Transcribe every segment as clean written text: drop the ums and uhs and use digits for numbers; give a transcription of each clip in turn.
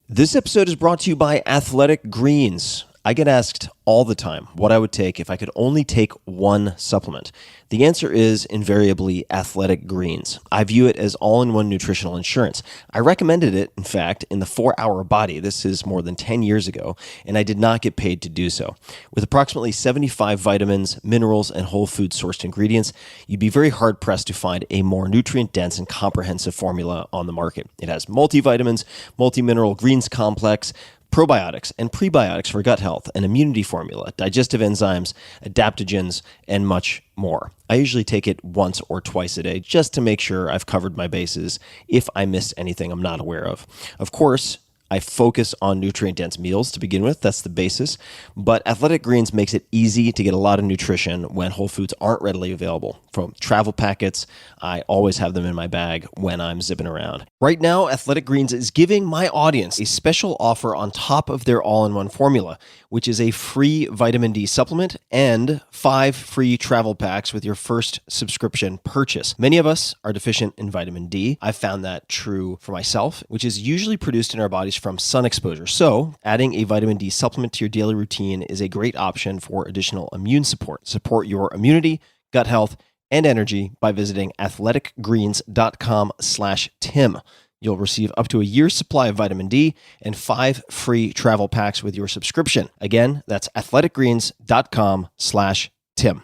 This episode is brought to you by Athletic Greens. I get asked all the time what I would take if I could only take one supplement. The answer is invariably Athletic Greens. I view it as all-in-one nutritional insurance. I recommended it, in fact, in the 4-Hour Body. This is more than 10 years ago, and I did not get paid to do so. With approximately 75 vitamins, minerals, and whole food sourced ingredients, you'd be very hard-pressed to find a more nutrient-dense and comprehensive formula on the market. It has multivitamins, multi-mineral greens complex, probiotics and prebiotics for gut health, an immunity formula, digestive enzymes, adaptogens, and much more. I usually take it once or twice a day just to make sure I've covered my bases if I missed anything I'm not aware of. Of course, I focus on nutrient-dense meals to begin with. That's the basis. But Athletic Greens makes it easy to get a lot of nutrition when whole foods aren't readily available. From travel packets, I always have them in my bag when I'm zipping around. Right now, Athletic Greens is giving my audience a special offer on top of their all-in-one formula, which is a free vitamin D supplement and 5 free travel packs with your first subscription purchase. Many of us are deficient in vitamin D. I've found that true for myself, which is usually produced in our bodies from sun exposure. So, adding a vitamin D supplement to your daily routine is a great option for additional immune support. Support your immunity, gut health, and energy by visiting athleticgreens.com/Tim. You'll receive up to a year's supply of vitamin D and 5 free travel packs with your subscription. Again, that's athleticgreens.com/Tim.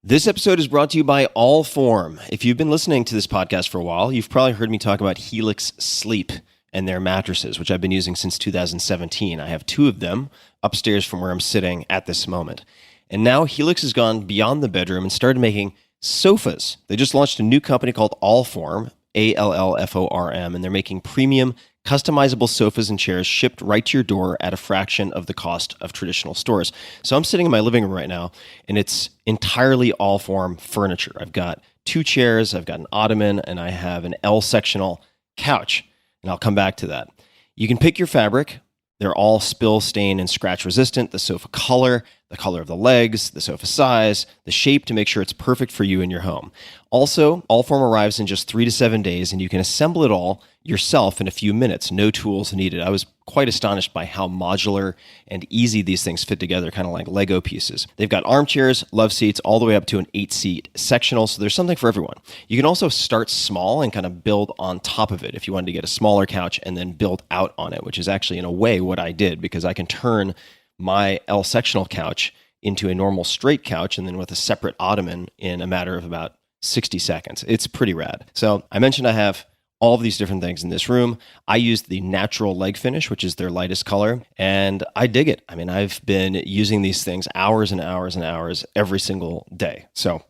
This episode is brought to you by Allform. If you've been listening to this podcast for a while, you've probably heard me talk about Helix Sleep and their mattresses, which I've been using since 2017. I have 2 of them upstairs from where I'm sitting at this moment. And now Helix has gone beyond the bedroom and started making sofas. They just launched a new company called Allform, Allform, and they're making premium customizable sofas and chairs shipped right to your door at a fraction of the cost of traditional stores. So I'm sitting in my living room right now, and it's entirely Allform furniture. I've got 2 chairs, I've got an ottoman, and I have an L-sectional couch, and I'll come back to that. You can pick your fabric. They're all spill, stain, and scratch resistant. The sofa color, the color of the legs, the sofa size, the shape to make sure it's perfect for you in your home. Also, Allform arrives in just 3 to 7 days, and you can assemble it all yourself in a few minutes. No tools needed. I was quite astonished by how modular and easy these things fit together, kind of like Lego pieces. They've got armchairs, love seats, all the way up to an 8-seat sectional, so there's something for everyone. You can also start small and kind of build on top of it if you wanted to get a smaller couch and then build out on it, which is actually, in a way, what I did, because I can turn my L-sectional couch into a normal straight couch and then with a separate ottoman in a matter of about 60 seconds. It's pretty rad. So I mentioned I have all of these different things in this room. I used the natural leg finish, which is their lightest color, and I dig it. I mean, I've been using these things hours and hours and hours every single day. So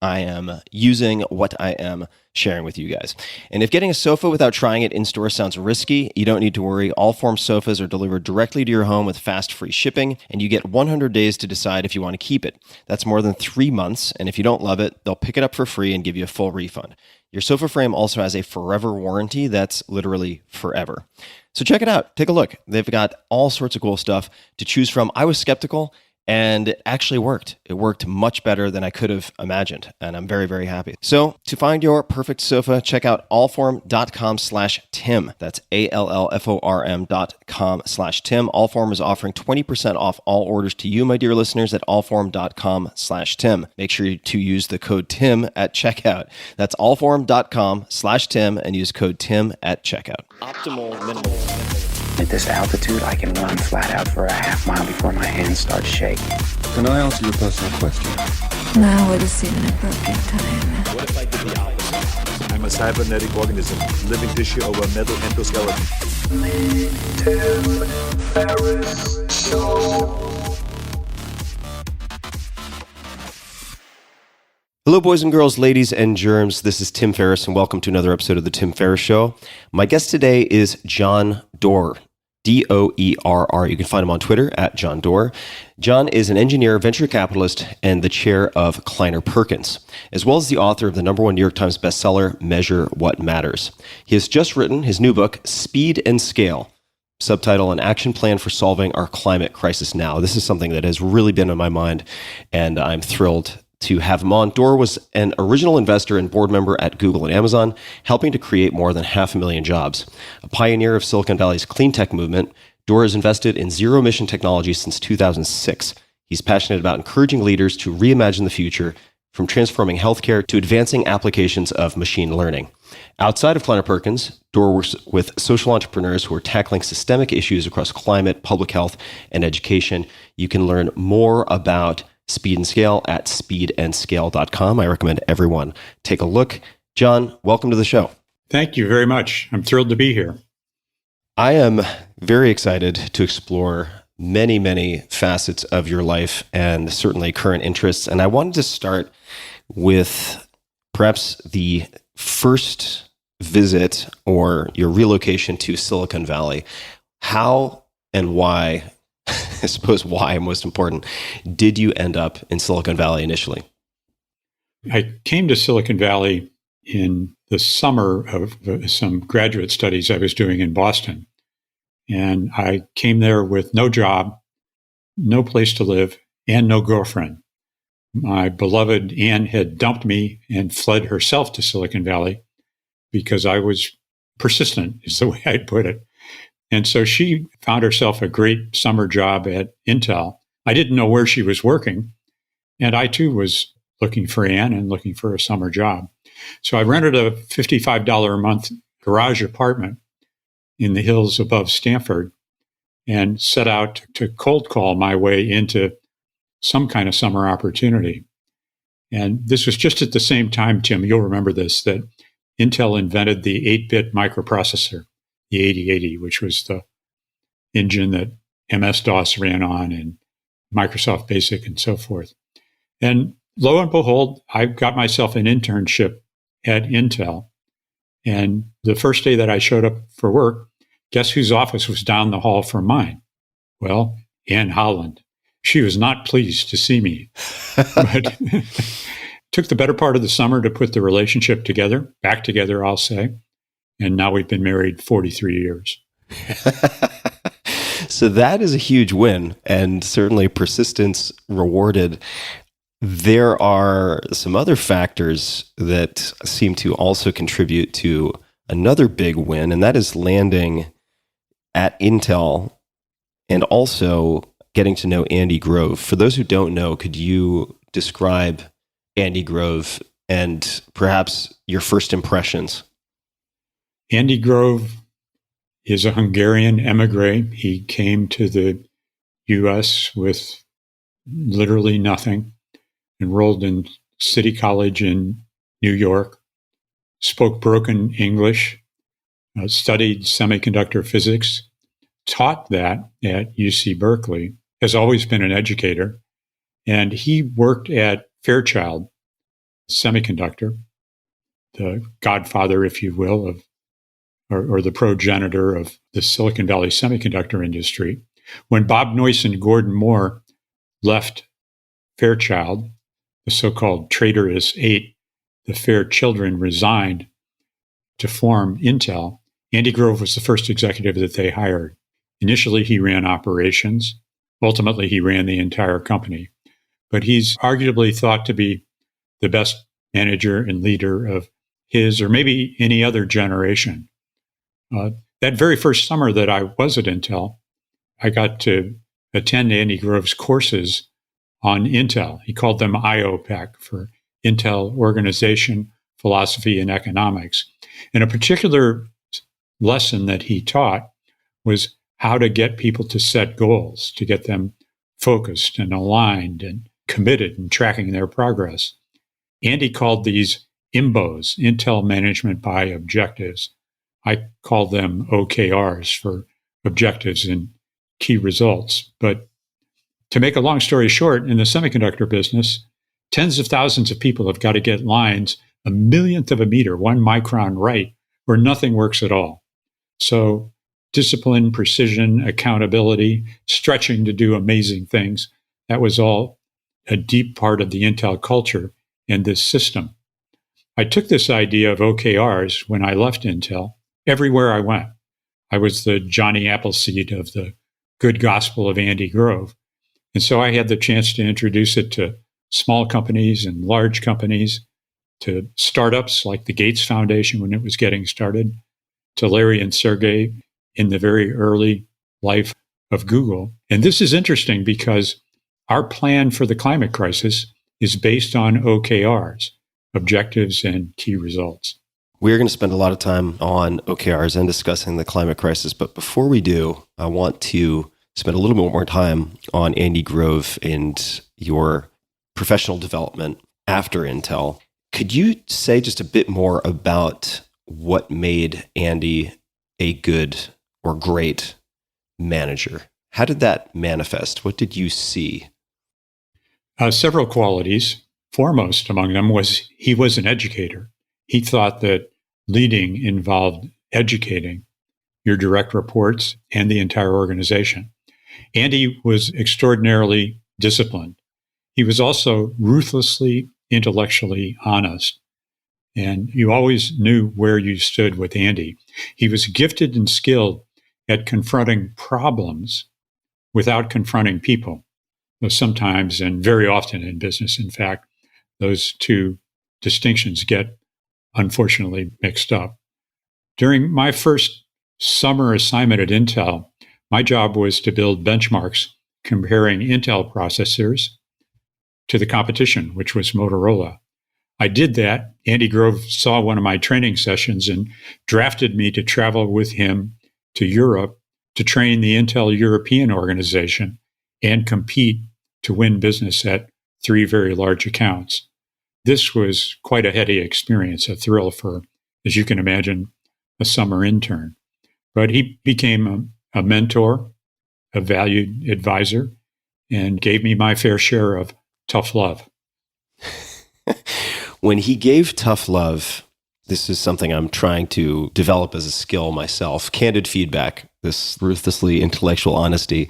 I am using what I am sharing with you guys. And if getting a sofa without trying it in-store sounds risky, you don't need to worry. Allform sofas are delivered directly to your home with fast, free shipping, and you get 100 days to decide if you want to keep it. That's more than 3 months, and if you don't love it, they'll pick it up for free and give you a full refund. Your sofa frame also has a forever warranty that's literally forever. So check it out. Take a look. They've got all sorts of cool stuff to choose from. I was skeptical, and it actually worked. It worked much better than I could have imagined, and I'm very, very happy. So to find your perfect sofa, check out allform.com/Tim. That's allform.com/Tim. Allform is offering 20% off all orders to you, my dear listeners, at allform.com/Tim. Make sure to use the code TIM at checkout. That's allform.com/Tim and use code TIM at checkout. Optimal minimal. At this altitude, I can run flat out for a half mile before my hands start shaking. Can I answer your personal question? Now would seem an appropriate time. What if I did the opposite? I'm a cybernetic organism, living tissue over metal endoskeleton. Tim Ferriss Show. Hello, boys and girls, ladies and germs. This is Tim Ferriss, and welcome to another episode of The Tim Ferriss Show. My guest today is John Doerr, Doerr. You can find him on Twitter at John Doerr. John is an engineer, venture capitalist, and the chair of Kleiner Perkins, as well as the author of the #1 New York Times bestseller, Measure What Matters. He has just written his new book, Speed and Scale, subtitle, An Action Plan for Solving Our Climate Crisis Now. This is something that has really been on my mind, and I'm thrilled to have him on. Dor was an original investor and board member at Google and Amazon, helping to create more than 500,000 jobs. A pioneer of Silicon Valley's clean tech movement, Dor has invested in zero-emission technology since 2006. He's passionate about encouraging leaders to reimagine the future, from transforming healthcare to advancing applications of machine learning. Outside of Kleiner Perkins, Dor works with social entrepreneurs who are tackling systemic issues across climate, public health, and education. You can learn more about Speed and Scale at speedandscale.com. I recommend everyone take a look. John, welcome to the show. Thank you very much. I'm thrilled to be here. I am very excited to explore many, many facets of your life and certainly current interests. And I wanted to start with perhaps the first visit or your relocation to Silicon Valley. How and why, I suppose why most important, did you end up in Silicon Valley initially? I came to Silicon Valley in the summer of some graduate studies I was doing in Boston. And I came there with no job, no place to live, and no girlfriend. My beloved Anne had dumped me and fled herself to Silicon Valley because I was persistent, is the way I'd put it. And so she found herself a great summer job at Intel. I didn't know where she was working. And I too was looking for Anne and looking for a summer job. So I rented a $55 a month garage apartment in the hills above Stanford and set out to cold call my way into some kind of summer opportunity. And this was just at the same time, Tim, you'll remember this, that Intel invented the 8-bit microprocessor, the 8080, which was the engine that MS-DOS ran on and Microsoft Basic and so forth. And lo and behold, I got myself an internship at Intel. And the first day that I showed up for work, guess whose office was down the hall from mine? Well, Anne Holland. She was not pleased to see me, but took the better part of the summer to put the relationship together, back together, I'll say. And now we've been married 43 years. So that is a huge win, and certainly persistence rewarded. There are some other factors that seem to also contribute to another big win, and that is landing at Intel and also getting to know Andy Grove. For those who don't know, could you describe Andy Grove and perhaps your first impressions? Andy Grove is a Hungarian emigre. He came to the U.S. with literally nothing, enrolled in City College in New York, spoke broken English, studied semiconductor physics, taught that at UC Berkeley, has always been an educator, and he worked at Fairchild Semiconductor, the godfather, if you will, of or the progenitor of the Silicon Valley semiconductor industry. When Bob Noyce and Gordon Moore left Fairchild, the so-called traitorous eight, the Fair children, resigned to form Intel, Andy Grove was the first executive that they hired. Initially, he ran operations. Ultimately, he ran the entire company. But he's arguably thought to be the best manager and leader of his or maybe any other generation. That very first summer that I was at Intel, I got to attend Andy Grove's courses on Intel. He called them IOPEC, for Intel Organization, Philosophy, and Economics. And a particular lesson that he taught was how to get people to set goals, to get them focused and aligned and committed and tracking their progress. Andy called these IMBOs, Intel Management by Objectives. I call them OKRs, for objectives and key results. But to make a long story short, in the semiconductor business, tens of thousands of people have got to get lines a millionth of a meter, 1 micron right, where nothing works at all. So discipline, precision, accountability, stretching to do amazing things, that was all a deep part of the Intel culture and this system. I took this idea of OKRs when I left Intel everywhere I went. I was the Johnny Appleseed of the good gospel of Andy Grove. And so I had the chance to introduce it to small companies and large companies, to startups like the Gates Foundation when it was getting started, to Larry and Sergey in the very early life of Google. And this is interesting because our plan for the climate crisis is based on OKRs, objectives and key results. We're going to spend a lot of time on OKRs and discussing the climate crisis. But before we do, I want to spend a little bit more time on Andy Grove and your professional development after Intel. Could you say just a bit more about what made Andy a good or great manager? How did that manifest? What did you see? Several qualities. Foremost among them was he was an educator. He thought that leading involved educating your direct reports and the entire organization. Andy was extraordinarily disciplined. He was also ruthlessly intellectually honest. And you always knew where you stood with Andy. He was gifted and skilled at confronting problems without confronting people. Though sometimes, and very often in business, in fact, those two distinctions get unfortunately mixed up. During my first summer assignment at Intel, my job was to build benchmarks comparing Intel processors to the competition, which was Motorola. I did that. Andy Grove saw one of my training sessions and drafted me to travel with him to Europe to train the Intel European organization and compete to win business at 3 very large accounts. This was quite a heady experience, a thrill for, as you can imagine, a summer intern. But he became a mentor, a valued advisor, and gave me my fair share of tough love. When he gave tough love, this is something I'm trying to develop as a skill myself, candid feedback, this ruthlessly intellectual honesty.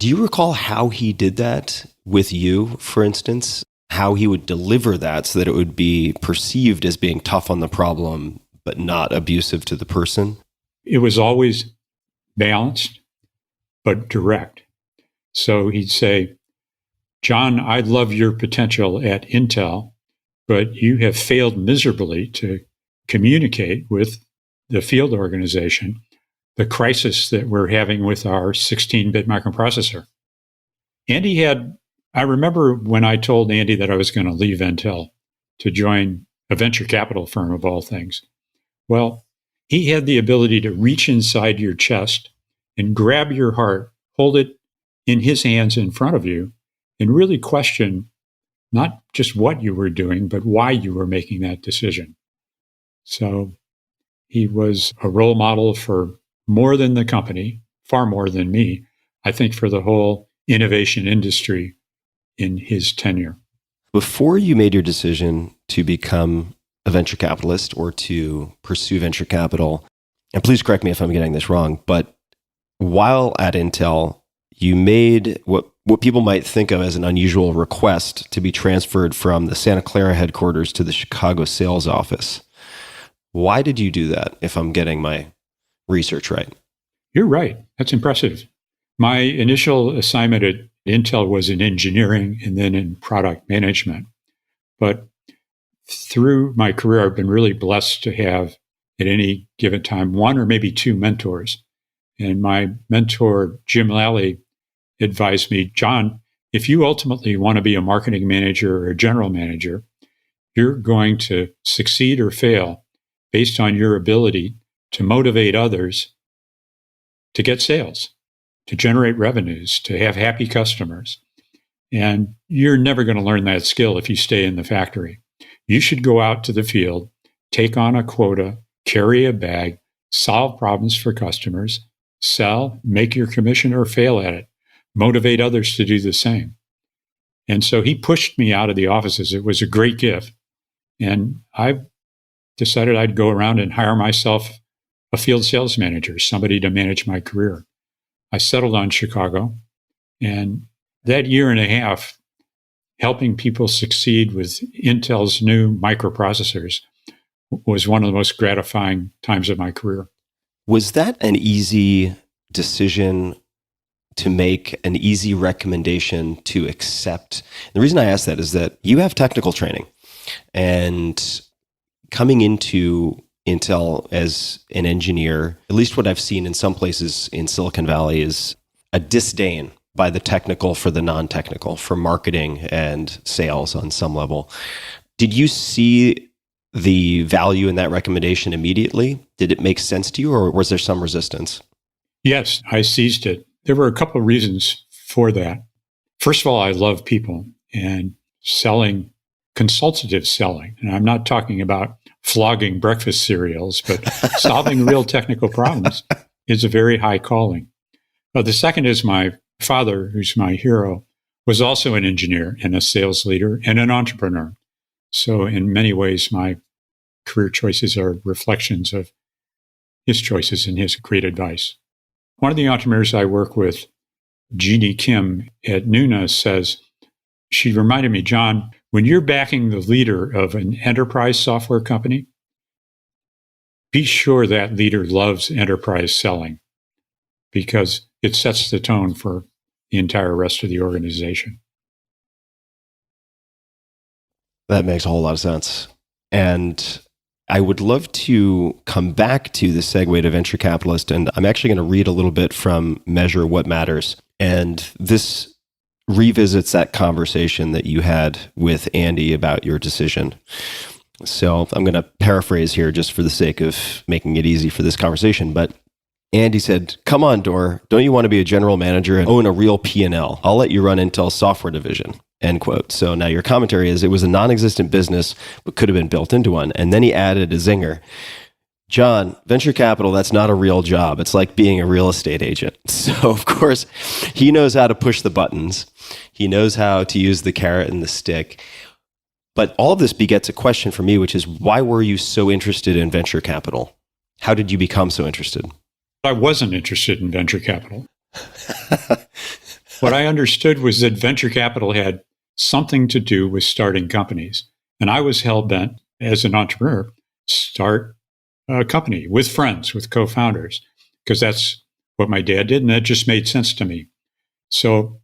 Do you recall how he did that with you, for instance? How he would deliver that so that it would be perceived as being tough on the problem, but not abusive to the person? It was always balanced, but direct. So he'd say, John, I love your potential at Intel, but you have failed miserably to communicate with the field organization the crisis that we're having with our 16-bit microprocessor. I remember when I told Andy that I was going to leave Intel to join a venture capital firm of all things. Well, he had the ability to reach inside your chest and grab your heart, hold it in his hands in front of you, and really question not just what you were doing, but why you were making that decision. So he was a role model for more than the company, far more than me, I think for the whole innovation industry in his tenure. Before you made your decision to become a venture capitalist or to pursue venture capital, and please correct me if I'm getting this wrong, but while at Intel, you made what people might think of as an unusual request to be transferred from the Santa Clara headquarters to the Chicago sales office. Why did you do that, if I'm getting my research right? You're right. That's impressive. My initial assignment at Intel was in engineering and then in product management. But through my career, I've been really blessed to have, at any given time, one or maybe two mentors. And my mentor, Jim Lally, advised me, John, if you ultimately want to be a marketing manager or a general manager, you're going to succeed or fail based on your ability to motivate others to get sales, to generate revenues, to have happy customers. And you're never going to learn that skill if you stay in the factory. You should go out to the field, take on a quota, carry a bag, solve problems for customers, sell, make your commission or fail at it, motivate others to do the same. And so he pushed me out of the offices. It was a great gift. And I decided I'd go around and hire myself a field sales manager, somebody to manage my career. I settled on Chicago. And that year and a half, helping people succeed with Intel's new microprocessors was one of the most gratifying times of my career. Was that an easy decision to make an easy recommendation to accept? The reason I ask that is that you have technical training, and coming into Intel as an engineer, at least what I've seen in some places in Silicon Valley, is a disdain by the technical for the non-technical, for marketing and sales on some level. Did you see the value in that recommendation immediately? Did it make sense to you, or was there some resistance? Yes, I seized it. There were a couple of reasons for that. First of all, I love people and selling, consultative selling. And I'm not talking about flogging breakfast cereals, but solving real technical problems is a very high calling. The second is my father, who's my hero, was also an engineer and a sales leader and an entrepreneur. So in many ways, my career choices are reflections of his choices and his great advice. One of the entrepreneurs I work with, Jeannie Kim at Nuna, says, she reminded me, John, when you're backing the leader of an enterprise software company, be sure that leader loves enterprise selling, because it sets the tone for the entire rest of the organization. That makes a whole lot of sense. And I would love to come back to the segue to venture capitalist. And I'm actually going to read a little bit from Measure What Matters. And this revisits that conversation that you had with Andy about your decision. So I'm going to paraphrase here just for the sake of making it easy for this conversation. But Andy said, "Come on, Dor, don't you want to be a general manager and own a real P&L? I'll let you run Intel's software division." End quote. So now your commentary is, it was a non-existent business, but could have been built into one. And then he added a zinger. "John, venture capital, that's not a real job. It's like being a real estate agent." So of course, he knows how to push the buttons. He knows how to use the carrot and the stick. But all of this begets a question for me, which is, why were you so interested in venture capital? How did you become so interested? I wasn't interested in venture capital. What I understood was that venture capital had something to do with starting companies. And I was hell-bent, as an entrepreneur, start a company with friends, with co-founders, because that's what my dad did, and that just made sense to me. So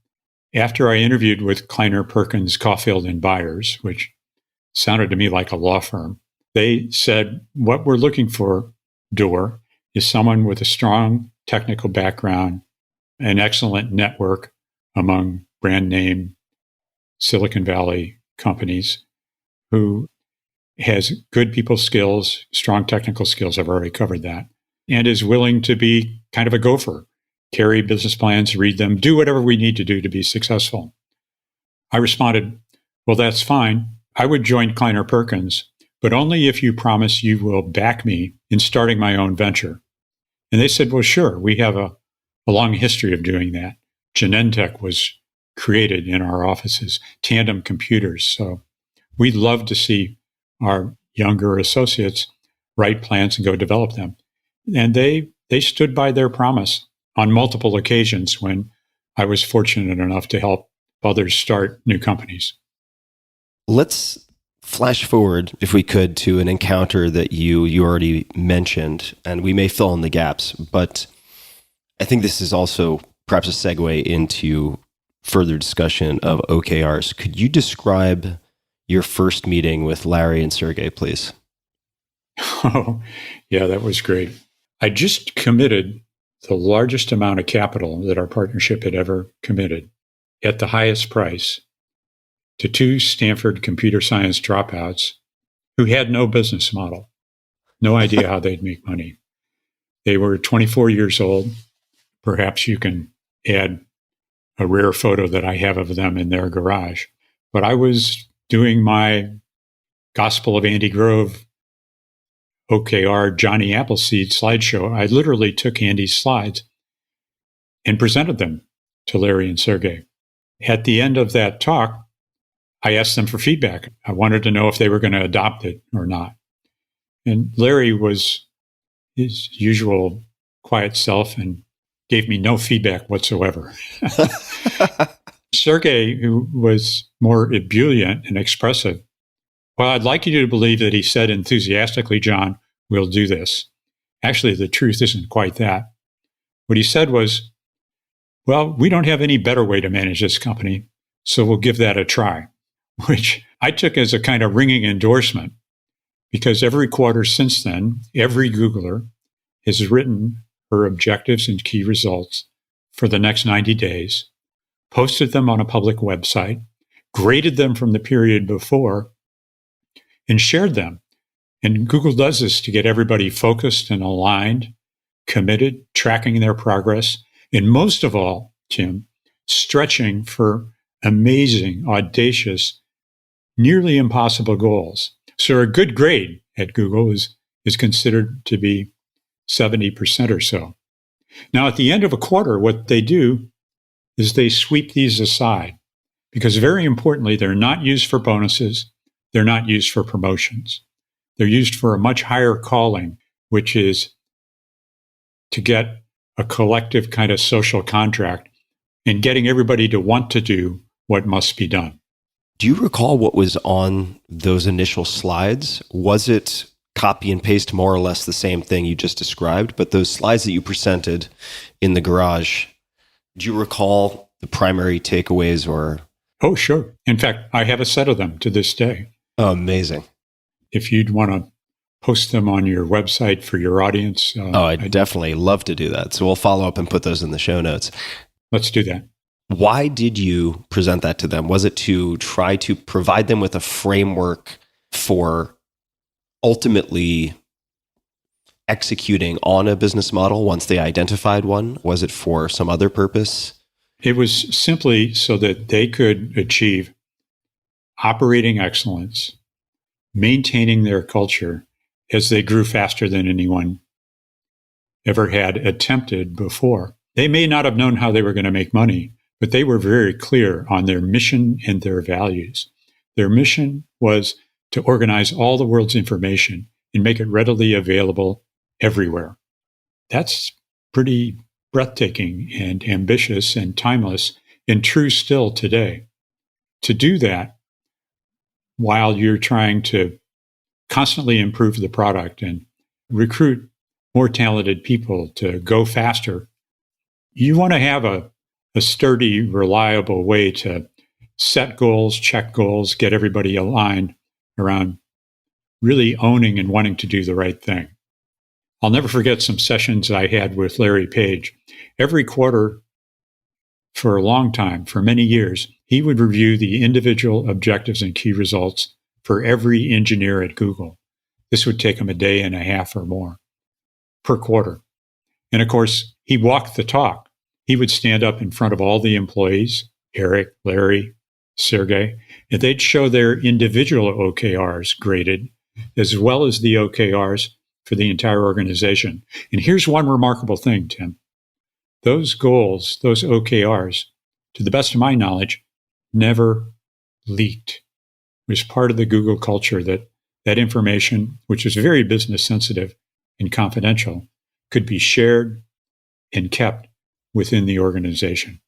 after I interviewed with Kleiner Perkins, Caulfield and Byers, which sounded to me like a law firm, they said, what we're looking for, Dor, is someone with a strong technical background, an excellent network among brand name Silicon Valley companies, who has good people skills, strong technical skills, I've already covered that, and is willing to be kind of a gopher, carry business plans, read them, do whatever we need to do to be successful. I responded, well, that's fine. I would join Kleiner Perkins, but only if you promise you will back me in starting my own venture. And they said, well, sure, we have a long history of doing that. Genentech was created in our offices, Tandem Computers. So we'd love to see our younger associates write plans and go develop them. And they stood by their promise on multiple occasions when I was fortunate enough to help others start new companies. Let's flash forward, if we could, to an encounter that you already mentioned, and we may fill in the gaps, but I think this is also perhaps a segue into further discussion of OKRs. Could you describe your first meeting with Larry and Sergey, please? Oh, yeah, that was great. I just committed the largest amount of capital that our partnership had ever committed at the highest price to two Stanford computer science dropouts who had no business model, no idea how they'd make money. They were 24 years old. Perhaps you can add a rare photo that I have of them in their garage. But I was doing my Gospel of Andy Grove OKR Johnny Appleseed slideshow. I literally took Andy's slides and presented them to Larry and Sergey. At the end of that talk, I asked them for feedback. I wanted to know if they were going to adopt it or not. And Larry was his usual quiet self and gave me no feedback whatsoever. Sergey, who was more ebullient and expressive, well, I'd like you to believe that he said enthusiastically, John, we'll do this. Actually, the truth isn't quite that. What he said was, well, we don't have any better way to manage this company, so we'll give that a try, which I took as a kind of ringing endorsement, because every quarter since then, every Googler has written her objectives and key results for the next 90 days, posted them on a public website, graded them from the period before, and shared them. And Google does this to get everybody focused and aligned, committed, tracking their progress, and most of all, Tim, stretching for amazing, audacious, nearly impossible goals. So a good grade at Google is considered to be 70% or so. Now, at the end of a quarter, what they do is they sweep these aside, because very importantly, they're not used for bonuses. They're not used for promotions. They're used for a much higher calling, which is to get a collective kind of social contract and getting everybody to want to do what must be done. Do you recall what was on those initial slides? Was it copy and paste more or less the same thing you just described? But those slides that you presented in the garage, do you recall the primary takeaways or? Oh, sure. In fact, I have a set of them to this day. Oh, amazing. If you'd want to post them on your website for your audience. I'd definitely love to do that. So we'll follow up and put those in the show notes. Let's do that. Why did you present that to them? Was it to try to provide them with a framework for ultimately executing on a business model once they identified one? Was it for some other purpose? It was simply so that they could achieve operating excellence, maintaining their culture as they grew faster than anyone ever had attempted before. They may not have known how they were going to make money, but they were very clear on their mission and their values. Their mission was to organize all the world's information and make it readily available everywhere. That's pretty breathtaking and ambitious and timeless and true still today. To do that while you're trying to constantly improve the product and recruit more talented people to go faster, you want to have a sturdy, reliable way to set goals, check goals, get everybody aligned around really owning and wanting to do the right thing. I'll never forget some sessions I had with Larry Page. Every quarter for a long time, for many years, he would review the individual objectives and key results for every engineer at Google. This would take him a day and a half or more per quarter. And of course, he walked the talk. He would stand up in front of all the employees, Eric, Larry, Sergey, and they'd show their individual OKRs graded, as well as the OKRs for the entire organization. And here's one remarkable thing, Tim. Those goals, those OKRs, to the best of my knowledge, never leaked. It was part of the Google culture that that information, which was very business sensitive and confidential, could be shared and kept within the organization.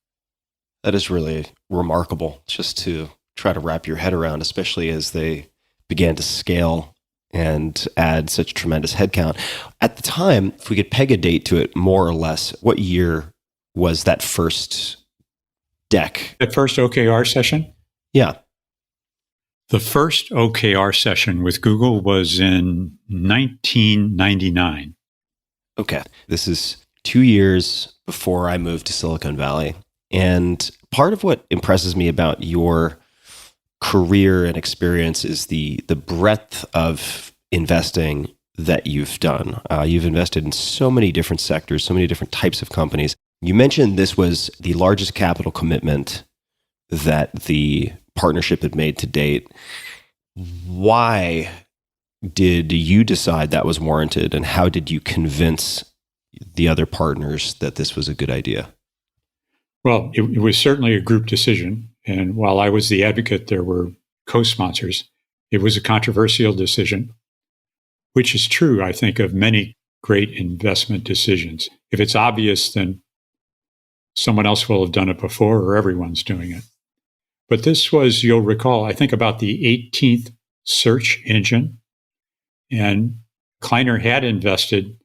That is really remarkable just to try to wrap your head around, especially as they began to scale and add such tremendous headcount. At the time, if we could peg a date to it more or less, what year was that first deck? The first OKR session? Yeah. The first OKR session with Google was in 1999. Okay. This is 2 years before I moved to Silicon Valley. And part of what impresses me about your career and experience is the breadth of investing that you've done. You've invested in so many different sectors, so many different types of companies. You mentioned this was the largest capital commitment that the partnership had made to date. Why did you decide that was warranted, and how did you convince the other partners that this was a good idea? Well, it was certainly a group decision. And while I was the advocate, there were co-sponsors. It was a controversial decision, which is true, I think, of many great investment decisions. If it's obvious, then someone else will have done it before, or everyone's doing it. But this was, you'll recall, I think about the 18th search engine. And Kleiner had invested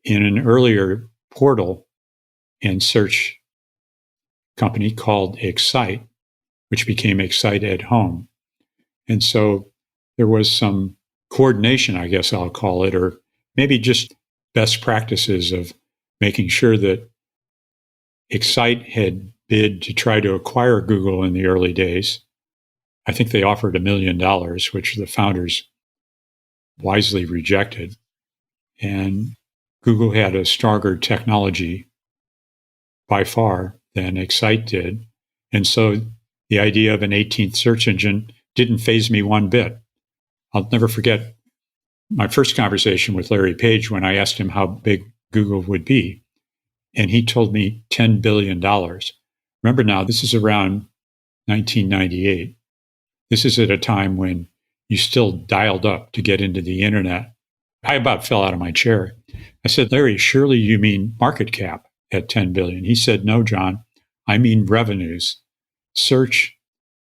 in an earlier portal and search company called Excite, which became Excite at Home. And so there was some coordination, I guess I'll call it, or maybe just best practices of making sure that Excite had bid to try to acquire Google in the early days. I think they offered $1 million, which the founders wisely rejected. And Google had a stronger technology by far than Excite did. And so the idea of an 18th search engine didn't faze me one bit. I'll never forget my first conversation with Larry Page when I asked him how big Google would be. And he told me $10 billion. Remember now, this is around 1998. This is at a time when you still dialed up to get into the internet. I about fell out of my chair. I said, Larry, surely you mean market cap at 10 billion. He said, no, John, I mean revenues. Search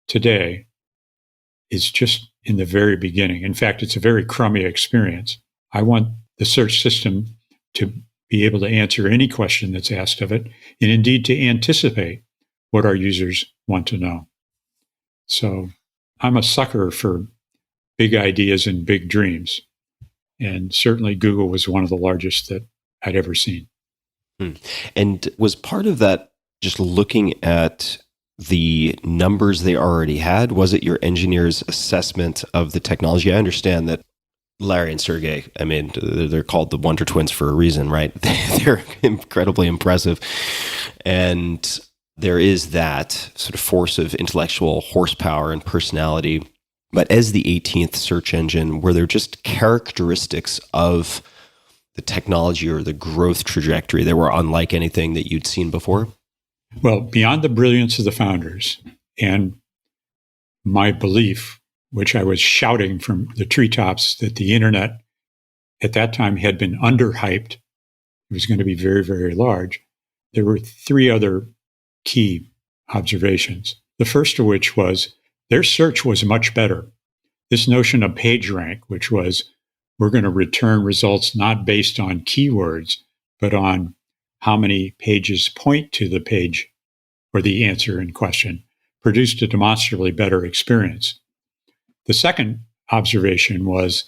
today is just in the very beginning. In fact, it's a very crummy experience. I want the search system to be able to answer any question that's asked of it, and indeed to anticipate what our users want to know. So I'm a sucker for big ideas and big dreams. And certainly Google was one of the largest that I'd ever seen. And was part of that just looking at the numbers they already had? Was it your engineers' assessment of the technology? I understand that Larry and Sergey, I mean, they're called the Wonder Twins for a reason, right? They're incredibly impressive. And there is that sort of force of intellectual horsepower and personality. But as the 18th search engine, were there just characteristics of the technology or the growth trajectory that were unlike anything that you'd seen before? Well, beyond the brilliance of the founders and my belief, which I was shouting from the treetops, that the internet at that time had been underhyped, it was going to be very, very large, there were three other key observations. The first of which was their search was much better. This notion of PageRank, which was we're going to return results not based on keywords, but on how many pages point to the page or the answer in question, produced a demonstrably better experience. The second observation was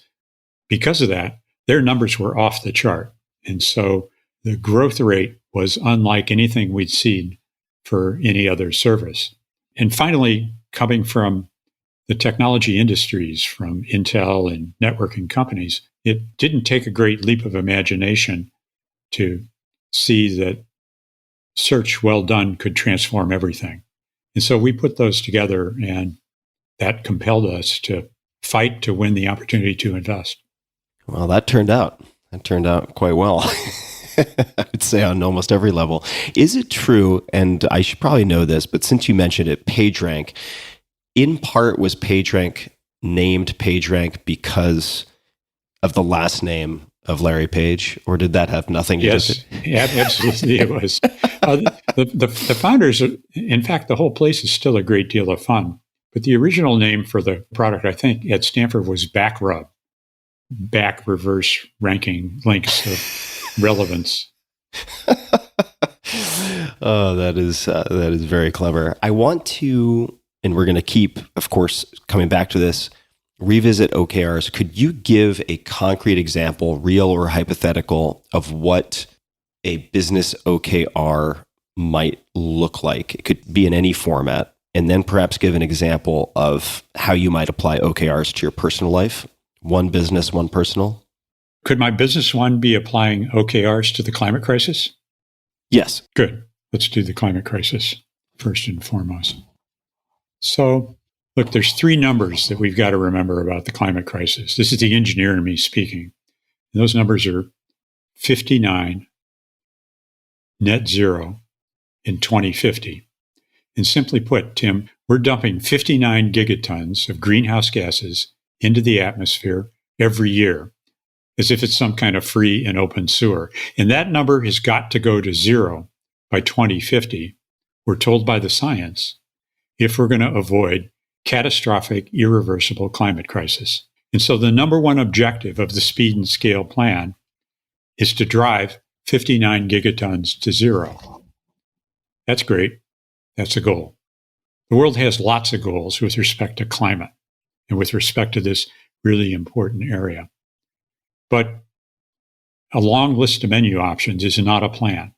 because of that, their numbers were off the chart. And so the growth rate was unlike anything we'd seen for any other service. And finally, coming from the technology industries, from Intel and networking companies, it didn't take a great leap of imagination to see that search well done could transform everything. And so we put those together, and that compelled us to fight to win the opportunity to invest. Well, that turned out quite well. I would say on almost every level. Is it true, and I should probably know this, but since you mentioned it, PageRank, in part was PageRank named PageRank because of the last name of Larry Page, or did that have nothing to do with it? Yes, absolutely it was. The founders, in fact, the whole place is still a great deal of fun. But the original name for the product, I think, at Stanford was BackRub, back reverse ranking links of relevance. Oh, that is very clever. I want to, and we're going to keep, of course, coming back to this, revisit OKRs. Could you give a concrete example, real or hypothetical, of what a business OKR might look like? It could be in any format. And then perhaps give an example of how you might apply OKRs to your personal life. One business, one personal. Could my business one be applying OKRs to the climate crisis? Yes. Good. Let's do the climate crisis first and foremost. So, look, there's three numbers that we've got to remember about the climate crisis. This is the engineer in me speaking. And those numbers are 59, net zero in 2050. And simply put, Tim, we're dumping 59 gigatons of greenhouse gases into the atmosphere every year, as if it's some kind of free and open sewer. And that number has got to go to zero by 2050, we're told by the science, if we're going to avoid catastrophic, irreversible climate crisis. And so the number one objective of the Speed and Scale plan is to drive 59 gigatons to zero. That's great. That's a goal. The world has lots of goals with respect to climate and with respect to this really important area. But a long list of menu options is not a plan.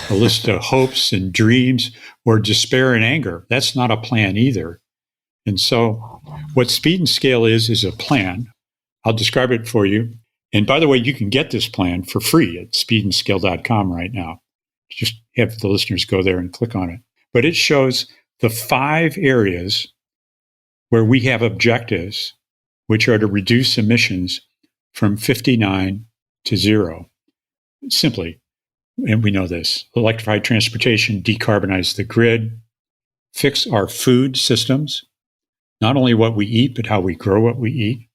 A list of hopes and dreams or despair and anger, that's not a plan either. And so what Speed and Scale is a plan. I'll describe it for you. And by the way, you can get this plan for free at speedandscale.com right now. Just have the listeners go there and click on it. But it shows the 5 areas where we have objectives, which are to reduce emissions from 59 to 0. Simply, and we know this, electrify transportation, decarbonize the grid, fix our food systems, not only what we eat, but how we grow what we eat,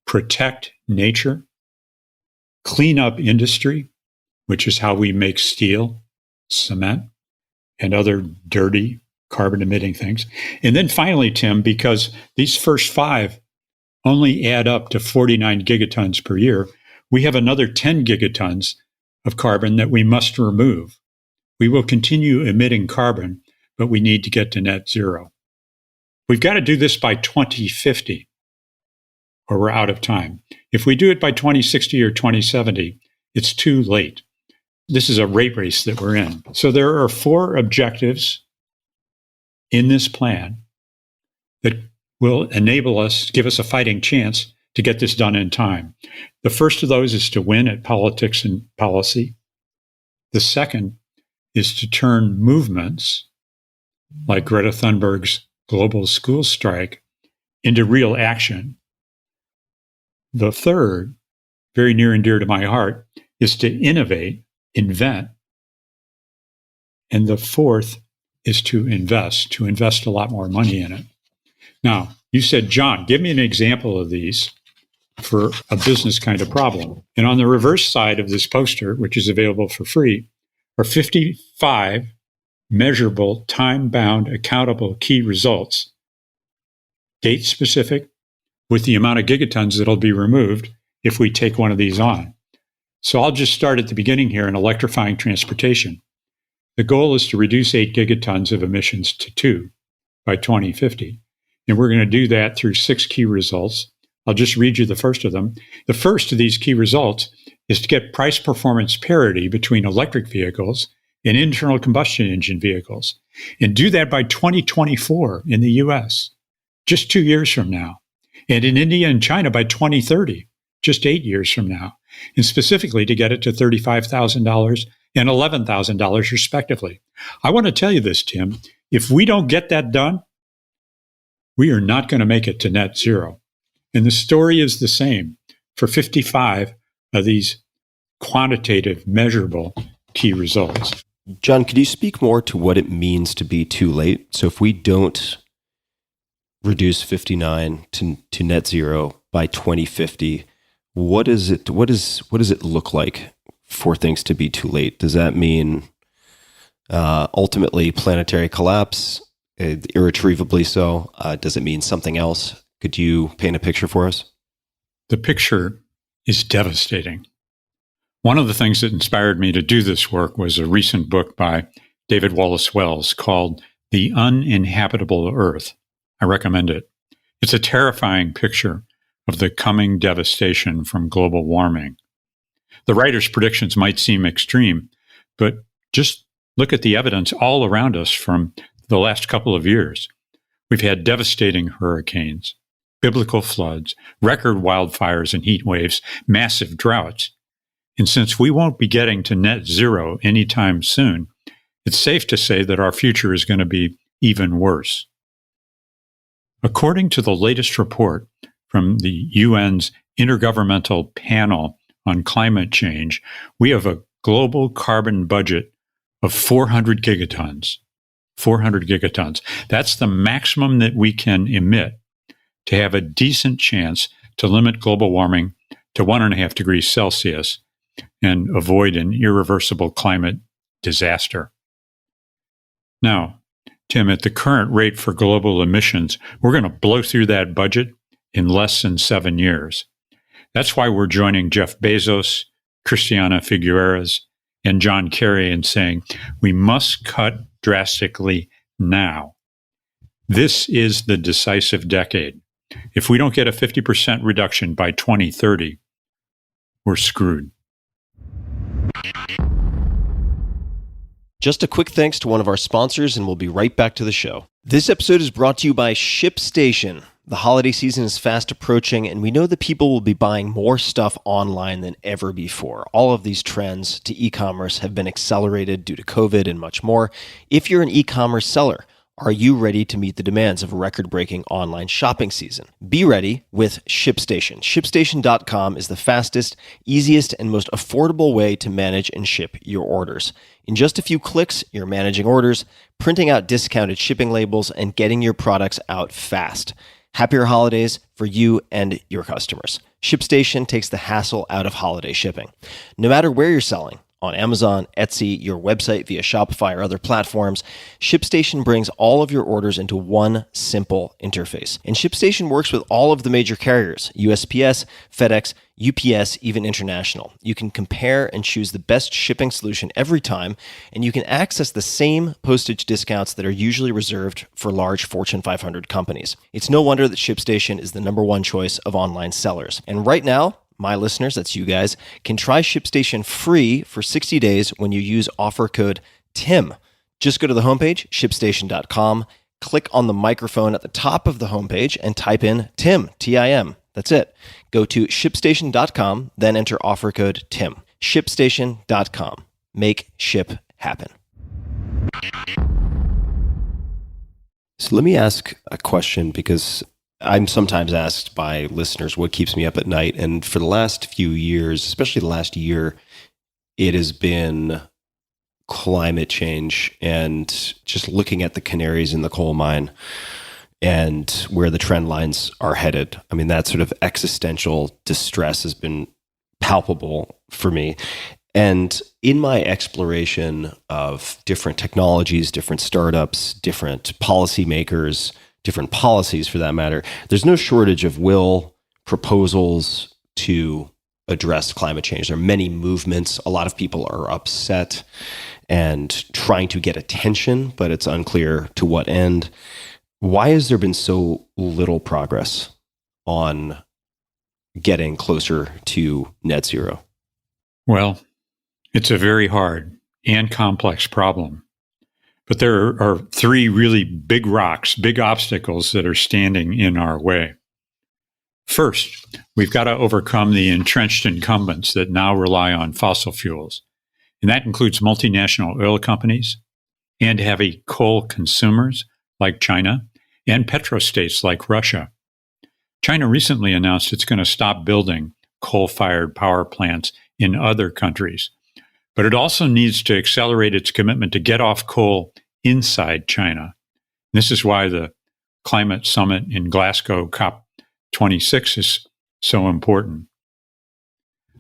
protect nature, clean up industry, which is how we make steel, cement, and other dirty carbon-emitting things. And then finally, Tim, because these first 5 only add up to 49 gigatons per year, we have another 10 gigatons of carbon that we must remove. We will continue emitting carbon, but we need to get to net zero. We've got to do this by 2050, or we're out of time. If we do it by 2060 or 2070, it's too late. This is a rate race that we're in. So there are 4 objectives in this plan that will enable us, give us a fighting chance to get this done in time. The first of those is to win at politics and policy. The second is to turn movements like Greta Thunberg's global school strike into real action. The third, very near and dear to my heart, is to innovate, invent. And the fourth is to invest a lot more money in it. Now, you said, John, give me an example of these for a business kind of problem. And on the reverse side of this poster, which is available for free, are 55 measurable, time-bound, accountable key results, date-specific, with the amount of gigatons that'll be removed if we take one of these on. So I'll just start at the beginning here in electrifying transportation. The goal is to reduce 8 gigatons of emissions to 2 by 2050. And we're going to do that through 6 key results. I'll just read you the first of them. The first of these key results is to get price performance parity between electric vehicles and internal combustion engine vehicles, and do that by 2024 in the US, just 2 years from now, and in India and China by 2030, just 8 years from now, and specifically to get it to $35,000 and $11,000 respectively. I want to tell you this, Tim, if we don't get that done, we are not going to make it to net zero. And the story is the same for 55 of these quantitative, measurable key results. John, could you speak more to what it means to be too late? So if we don't reduce 59 to net zero by 2050, what does it look like for things to be too late? Does that mean ultimately planetary collapse, irretrievably so? Does it mean something else? Could you paint a picture for us? The picture is devastating. One of the things that inspired me to do this work was a recent book by David Wallace Wells called The Uninhabitable Earth. I recommend it. It's a terrifying picture of the coming devastation from global warming. The writer's predictions might seem extreme, but just look at the evidence all around us from the last couple of years. We've had devastating hurricanes, biblical floods, record wildfires and heat waves, massive droughts. And since we won't be getting to net zero anytime soon, it's safe to say that our future is going to be even worse. According to the latest report from the UN's Intergovernmental Panel on Climate Change, we have a global carbon budget of 400 gigatons. 400 gigatons. That's the maximum that we can emit to have a decent chance to limit global warming to 1.5 degrees Celsius and avoid an irreversible climate disaster. Now, Tim, at the current rate for global emissions, we're going to blow through that budget in less than 7 years. That's why we're joining Jeff Bezos, Christiana Figueres, and John Kerry in saying we must cut drastically now. This is the decisive decade. If we don't get a 50% reduction by 2030, we're screwed. Just a quick thanks to one of our sponsors, and we'll be right back to the show. This episode is brought to you by ShipStation. The holiday season is fast approaching, and we know that people will be buying more stuff online than ever before. All of these trends to e-commerce have been accelerated due to COVID and much more. If you're an e-commerce seller, are you ready to meet the demands of a record-breaking online shopping season? Be ready with ShipStation. ShipStation.com is the fastest, easiest, and most affordable way to manage and ship your orders. In just a few clicks, you're managing orders, printing out discounted shipping labels, and getting your products out fast. Happier holidays for you and your customers. ShipStation takes the hassle out of holiday shipping. No matter where you're selling, on Amazon, Etsy, your website via Shopify or other platforms, ShipStation brings all of your orders into one simple interface. And ShipStation works with all of the major carriers, USPS, FedEx, UPS, even international. You can compare and choose the best shipping solution every time, and you can access the same postage discounts that are usually reserved for large Fortune 500 companies. It's no wonder that ShipStation is the number one choice of online sellers. And right now, my listeners, that's you guys, can try ShipStation free for 60 days when you use offer code TIM. Just go to the homepage, ShipStation.com, click on the microphone at the top of the homepage, and type in TIM, T-I-M. That's it. Go to ShipStation.com, then enter offer code TIM. ShipStation.com. Make ship happen. So let me ask a question, because I'm sometimes asked by listeners what keeps me up at night. And for the last few years, especially the last year, it has been climate change and just looking at the canaries in the coal mine and where the trend lines are headed. I mean, that sort of existential distress has been palpable for me. And in my exploration of different technologies, different startups, different policymakers, different policies for that matter, there's no shortage of proposals to address climate change. There are many movements. A lot of people are upset and trying to get attention, but it's unclear to what end. Why has there been so little progress on getting closer to net zero? Well, it's a very hard and complex problem. But there are three really big rocks, big obstacles that are standing in our way. First, we've got to overcome the entrenched incumbents that now rely on fossil fuels. And that includes multinational oil companies and heavy coal consumers like China and petrostates like Russia. China recently announced it's going to stop building coal-fired power plants in other countries. But it also needs to accelerate its commitment to get off coal inside China. This is why the climate summit in Glasgow, COP26, is so important.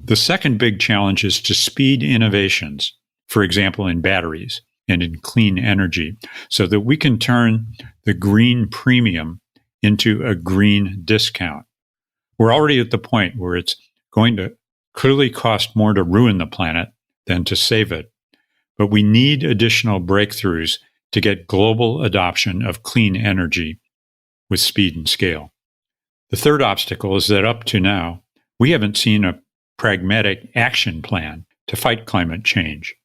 The second big challenge is to speed innovations, for example, in batteries and in clean energy, so that we can turn the green premium into a green discount. We're already at the point where it's going to clearly cost more to ruin the planet than to save it. But we need additional breakthroughs to get global adoption of clean energy with speed and scale. The third obstacle is that up to now, we haven't seen a pragmatic action plan to fight climate change.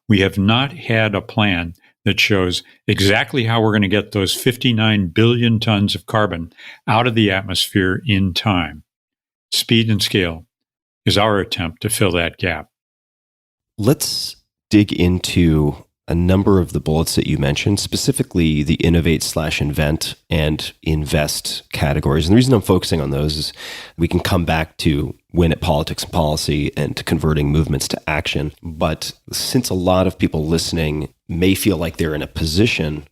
We have not had a plan that shows exactly how we're going to get those 59 billion tons of carbon out of the atmosphere in time. Speed and scale is our attempt to fill that gap. Let's dig into a number of the bullets that you mentioned, specifically the innovate/invent and invest categories. And the reason I'm focusing on those is we can come back to win at politics and policy and to converting movements to action. But since a lot of people listening may feel like they're in a position,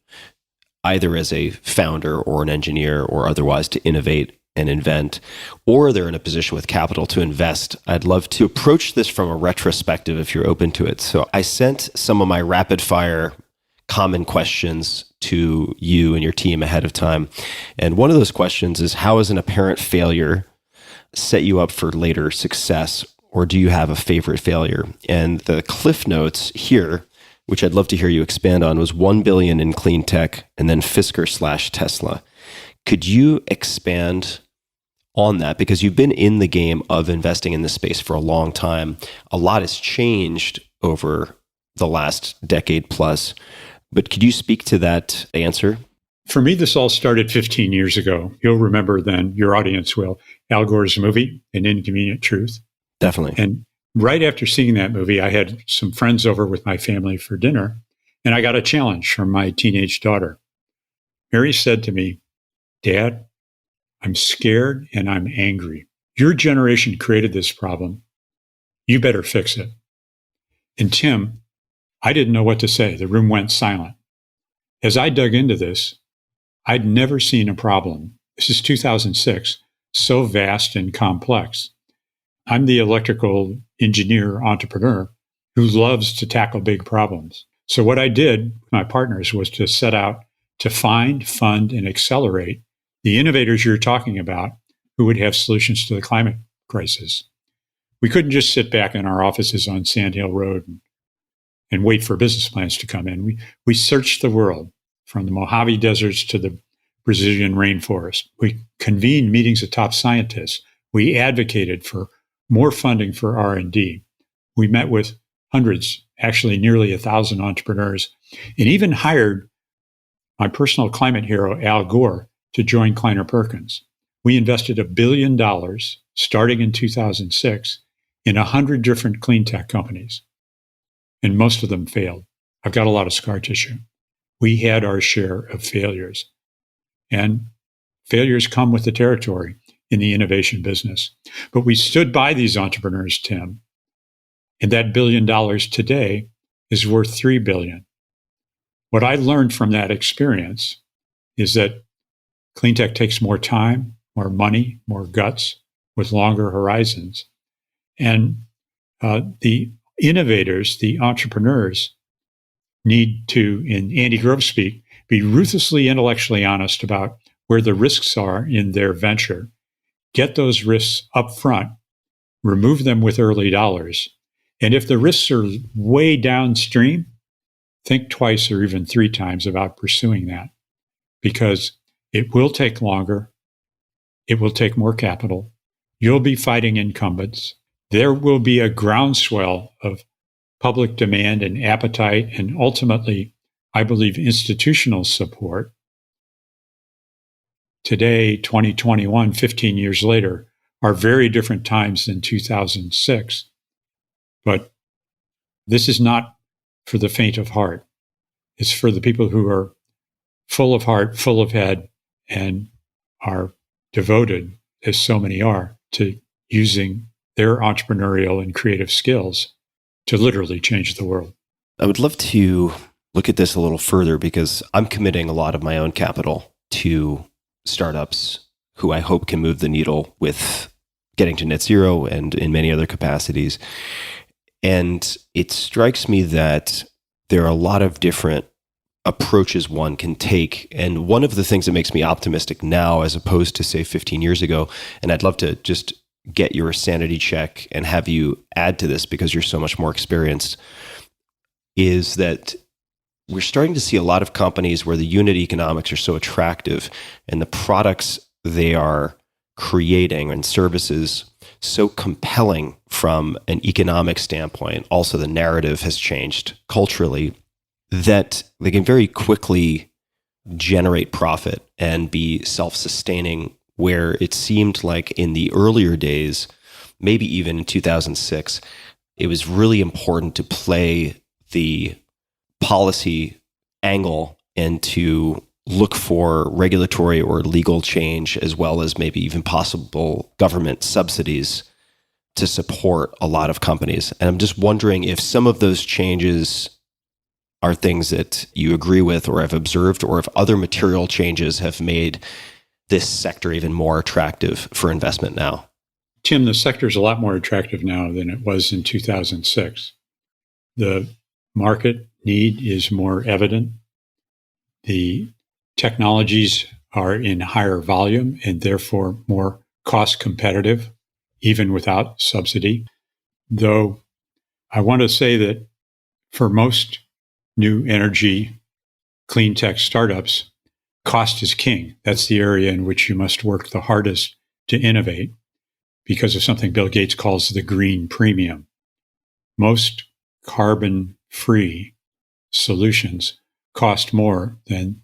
either as a founder or an engineer or otherwise, to innovate and invent, or they're in a position with capital to invest, I'd love to approach this from a retrospective if you're open to it. So I sent some of my rapid fire common questions to you and your team ahead of time. And one of those questions is, how has an apparent failure set you up for later success? Or do you have a favorite failure? And the cliff notes here which I'd love to hear you expand on, was 1 billion in clean tech and then Fisker/Tesla. Could you expand on that? Because you've been in the game of investing in this space for a long time. A lot has changed over the last decade plus, but could you speak to that answer? For me, this all started 15 years ago. You'll remember then, your audience will, Al Gore's movie, An Inconvenient Truth. Definitely. And right after seeing that movie, I had some friends over with my family for dinner, and I got a challenge from my teenage daughter. Mary said to me, "Dad, I'm scared and I'm angry. Your generation created this problem. You better fix it." And Tim, I didn't know what to say. The room went silent. As I dug into this, I'd never seen a problem. This is 2006, so vast and complex. I'm the electrical engineer entrepreneur who loves to tackle big problems. So what I did with my partners was to set out to find, fund, and accelerate the innovators you're talking about who would have solutions to the climate crisis. We couldn't just sit back in our offices on Sand Hill Road and wait for business plans to come in. We searched the world, from the Mojave deserts to the Brazilian rainforest. We convened meetings of top scientists. We advocated for more funding for R&D. We met with hundreds, actually nearly 1,000 entrepreneurs, and even hired my personal climate hero, Al Gore, to join Kleiner Perkins. We invested $1 billion starting in 2006 in 100 different clean tech companies, and most of them failed. I've got a lot of scar tissue. We had our share of failures, and failures come with the territory in the innovation business. But we stood by these entrepreneurs, Tim, and that $1 billion today is worth $3 billion. What I learned from that experience is that clean tech takes more time, more money, more guts, with longer horizons. And the innovators, the entrepreneurs, need to, in Andy Grove speak, be ruthlessly intellectually honest about where the risks are in their venture, get those risks up front, remove them with early dollars. And if the risks are way downstream, think twice or even 3 times about pursuing that, because it will take longer. It will take more capital. You'll be fighting incumbents. There will be a groundswell of public demand and appetite, and ultimately, I believe, institutional support. Today, 2021, 15 years later, are very different times than 2006. But this is not for the faint of heart. It's for the people who are full of heart, full of head, and are devoted, as so many are, to using their entrepreneurial and creative skills to literally change the world. I would love to look at this a little further, because I'm committing a lot of my own capital to startups who I hope can move the needle with getting to net zero and in many other capacities. And it strikes me that there are a lot of different approaches one can take. And one of the things that makes me optimistic now, as opposed to, say, 15 years ago, and I'd love to just get your sanity check and have you add to this because you're so much more experienced, is that we're starting to see a lot of companies where the unit economics are so attractive and the products they are creating and services so compelling from an economic standpoint. Also, the narrative has changed culturally, that they can very quickly generate profit and be self-sustaining, where it seemed like in the earlier days, maybe even in 2006, it was really important to play the policy angle and to look for regulatory or legal change, as well as maybe even possible government subsidies to support a lot of companies. And I'm just wondering if some of those changes are things that you agree with or have observed, or if other material changes have made this sector even more attractive for investment now. Tim, the sector is a lot more attractive now than it was in 2006. The market need is more evident. The technologies are in higher volume and therefore more cost competitive, even without subsidy. Though I want to say that for most new energy, clean tech startups, cost is king. That's the area in which you must work the hardest to innovate because of something Bill Gates calls the green premium. Most carbon-free solutions cost more than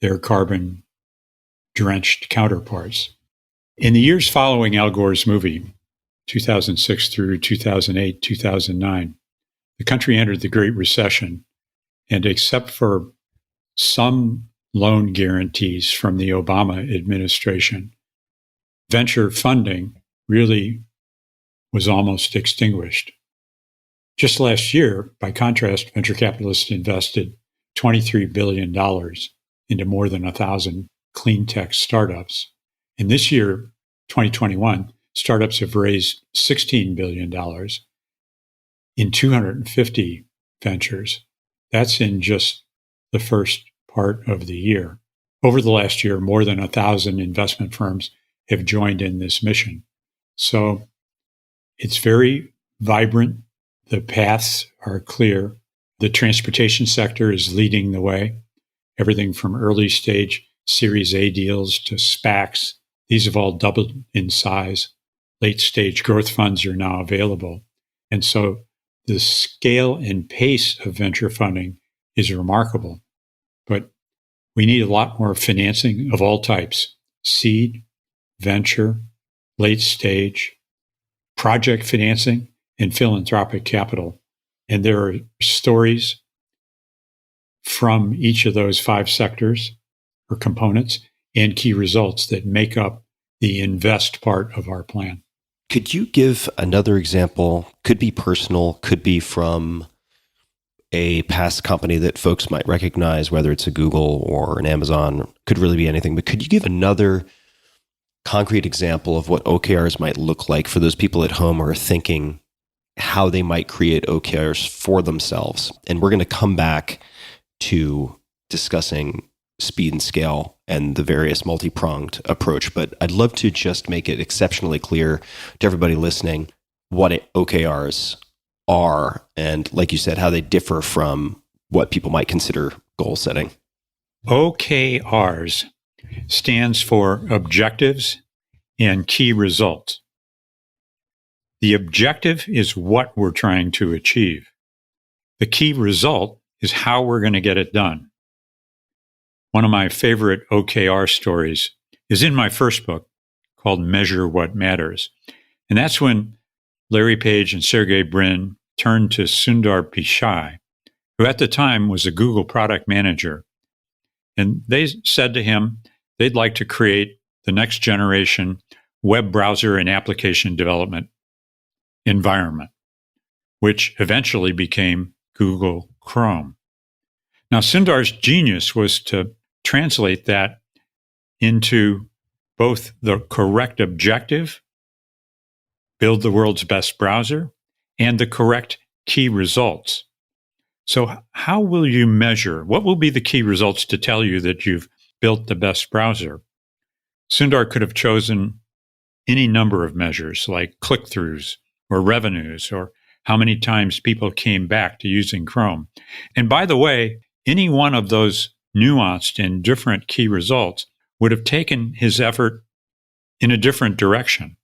their carbon-drenched counterparts. In the years following Al Gore's movie, 2006 through 2008, 2009, the country entered the Great Recession, and except for some loan guarantees from the Obama administration, venture funding really was almost extinguished. Just last year, by contrast, venture capitalists invested $23 billion into more than 1,000 clean tech startups. And this year, 2021, startups have raised $16 billion in 250 ventures. That's in just the first part of the year. Over the last year, more than 1,000 investment firms have joined in this mission. So it's very vibrant. The paths are clear. The transportation sector is leading the way. Everything from early stage Series A deals to SPACs. These have all doubled in size. Late stage growth funds are now available. And so the scale and pace of venture funding is remarkable. But we need a lot more financing of all types: seed, venture, late stage, project financing, and philanthropic capital. And there are stories from each of those 5 sectors or components and key results that make up the invest part of our plan. Could you give another example? Could be personal, could be from a past company that folks might recognize, whether it's a Google or an Amazon, could really be anything. But could you give another concrete example of what OKRs might look like for those people at home who are thinking how they might create OKRs for themselves? And we're going to come back to discussing speed and scale and the various multi-pronged approach. But I'd love to just make it exceptionally clear to everybody listening what OKRs are and, like you said, how they differ from what people might consider goal setting. OKRs stands for objectives and key results. The objective is what we're trying to achieve. The key result is how we're going to get it done. One of my favorite OKR stories is in my first book called Measure What Matters. And that's when Larry Page and Sergey Brin turned to Sundar Pichai, who at the time was a Google product manager. And they said to him they'd like to create the next generation web browser and application development environment, which eventually became Google Chrome. Now, Sundar's genius was to translate that into both the correct objective, build the world's best browser, and the correct key results. So how will you measure? What will be the key results to tell you that you've built the best browser? Sundar could have chosen any number of measures like click-throughs or revenues or how many times people came back to using Chrome. And by the way, any one of those nuanced and different key results would have taken his effort in a different direction.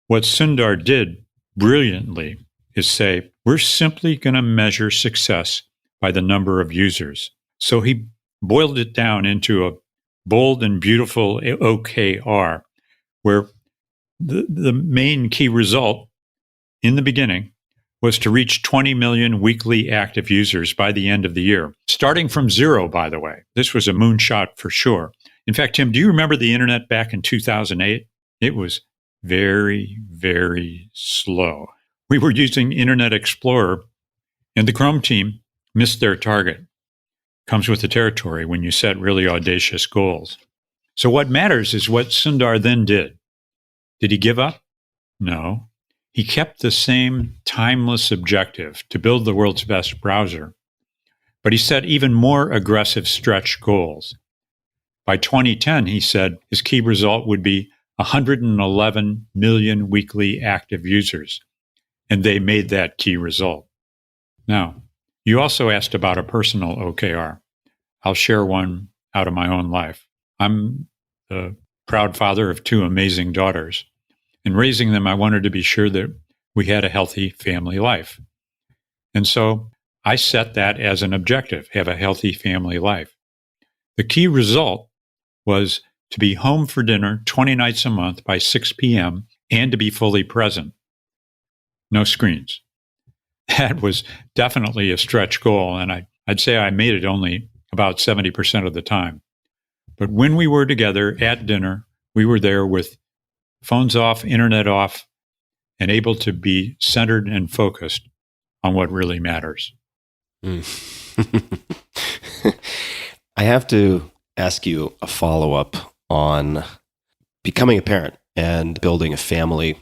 What Sundar did brilliantly is say, we're simply going to measure success by the number of users. So he boiled it down into a bold and beautiful OKR, where the main key result in the beginning was to reach 20 million weekly active users by the end of the year, starting from 0, by the way. This was a moonshot for sure. In fact, Tim, do you remember the internet back in 2008? It was very, very slow. We were using Internet Explorer, and the Chrome team missed their target. Comes with the territory when you set really audacious goals. So what matters is what Sundar then did. Did he give up? No. He kept the same timeless objective to build the world's best browser, but he set even more aggressive stretch goals. By 2010, he said his key result would be 111 million weekly active users, and they made that key result. Now, You also asked about a personal OKR. I'll share one out of my own life. I'm the proud father of 2 amazing daughters. In raising them, I wanted to be sure that we had a healthy family life. And so I set that as an objective, have a healthy family life. The key result was to be home for dinner 20 nights a month by 6 p.m. and to be fully present. No screens. That was definitely a stretch goal, and I'd say I made it only about 70% of the time. But when we were together at dinner, we were there with phones off, internet off, and able to be centered and focused on what really matters. I have to ask you a follow-up on becoming a parent and building a family.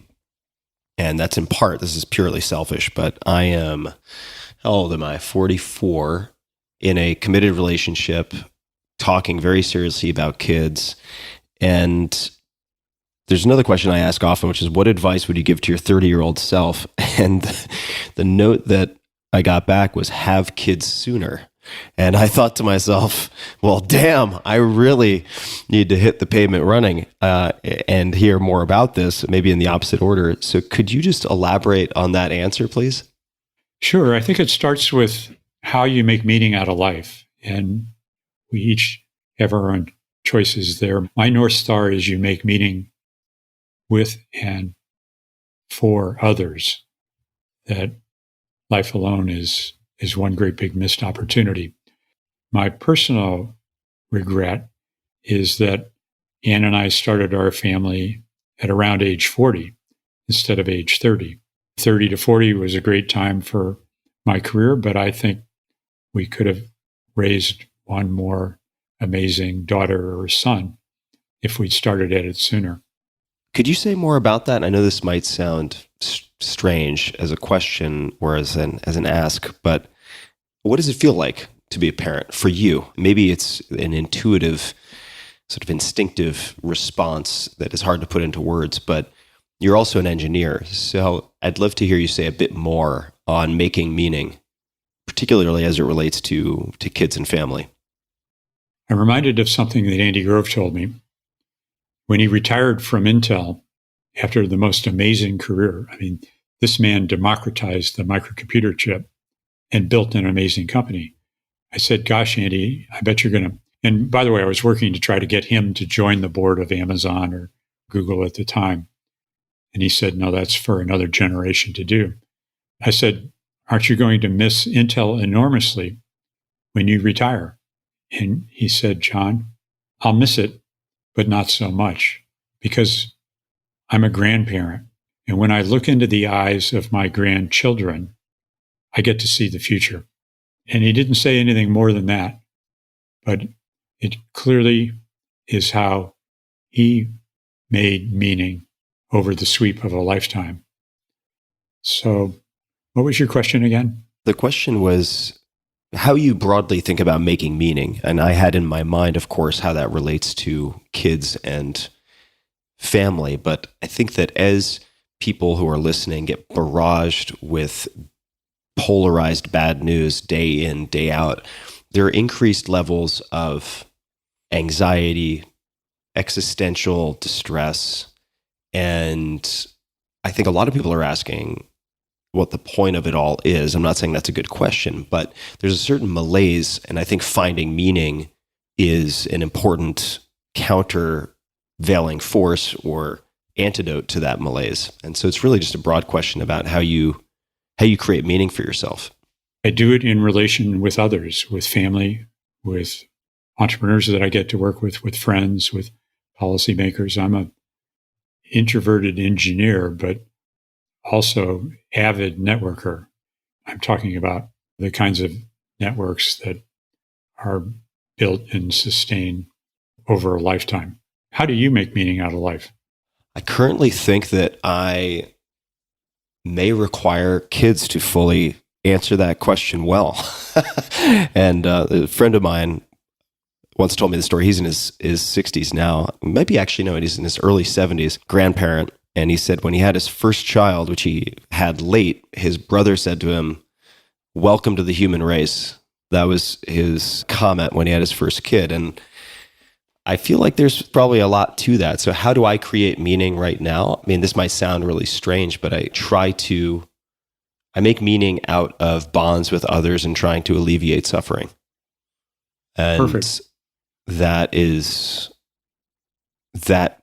And that's in part, this is purely selfish, but I am, how old am I? 44, in a committed relationship, talking very seriously about kids. And there's another question I ask often, which is, what advice would you give to your 30-year-old self? And the note that I got back was, have kids sooner. And I thought to myself, well, damn, I really need to hit the pavement running and hear more about this, maybe in the opposite order. So could you just elaborate on that answer, please? Sure. I think it starts with how you make meaning out of life. And we each have our own choices there. My North Star is you make meaning with and for others. That life alone is one great big missed opportunity. My personal regret is that Ann and I started our family at around age 40 instead of age 30. 30 to 40 was a great time for my career, but I think we could have raised one more amazing daughter or son if we'd started at it sooner. Could you say more about that? I know this might sound strange as a question or as an ask, but what does it feel like to be a parent for you? Maybe it's an intuitive, sort of instinctive response that is hard to put into words, but you're also an engineer. So I'd love to hear you say a bit more on making meaning, particularly as it relates to kids and family. I'm reminded of something that Andy Grove told me. When he retired from Intel after the most amazing career, I mean, this man democratized the microcomputer chip and built an amazing company. I said, gosh, Andy, I bet you're going to, and by the way, I was working to try to get him to join the board of Amazon or Google at the time. And he said, no, that's for another generation to do. I said, aren't you going to miss Intel enormously when you retire? And he said, John, I'll miss it, but not so much, because I'm a grandparent. And when I look into the eyes of my grandchildren, I get to see the future. And he didn't say anything more than that, but it clearly is how he made meaning over the sweep of a lifetime. So what was your question again? The question was how you broadly think about making meaning. And I had in my mind, of course, how that relates to kids and family. But I think that as people who are listening get barraged with polarized bad news day in, day out, there are increased levels of anxiety, existential distress. And I think a lot of people are asking what the point of it all is. I'm not saying that's a good question, but there's a certain malaise, and I think finding meaning is an important countervailing force or antidote to that malaise. And so it's really just a broad question about how you create meaning for yourself. I do it in relation with others, with family, with entrepreneurs that I get to work with friends, with policymakers. I'm an introverted engineer, but also avid networker. I'm talking about the kinds of networks that are built and sustained over a lifetime. How do you make meaning out of life? I currently think that I may require kids to fully answer that question well. And a friend of mine once told me the story. He's in his 60s now. Maybe actually, no, he's in his early 70s, grandparent. And he said when he had his first child, which he had late, his brother said to him, welcome to the human race. That was his comment when he had his first kid. And I feel like there's probably a lot to that. So how do I create meaning right now? I mean, this might sound really strange, but I make meaning out of bonds with others and trying to alleviate suffering. And Perfect. that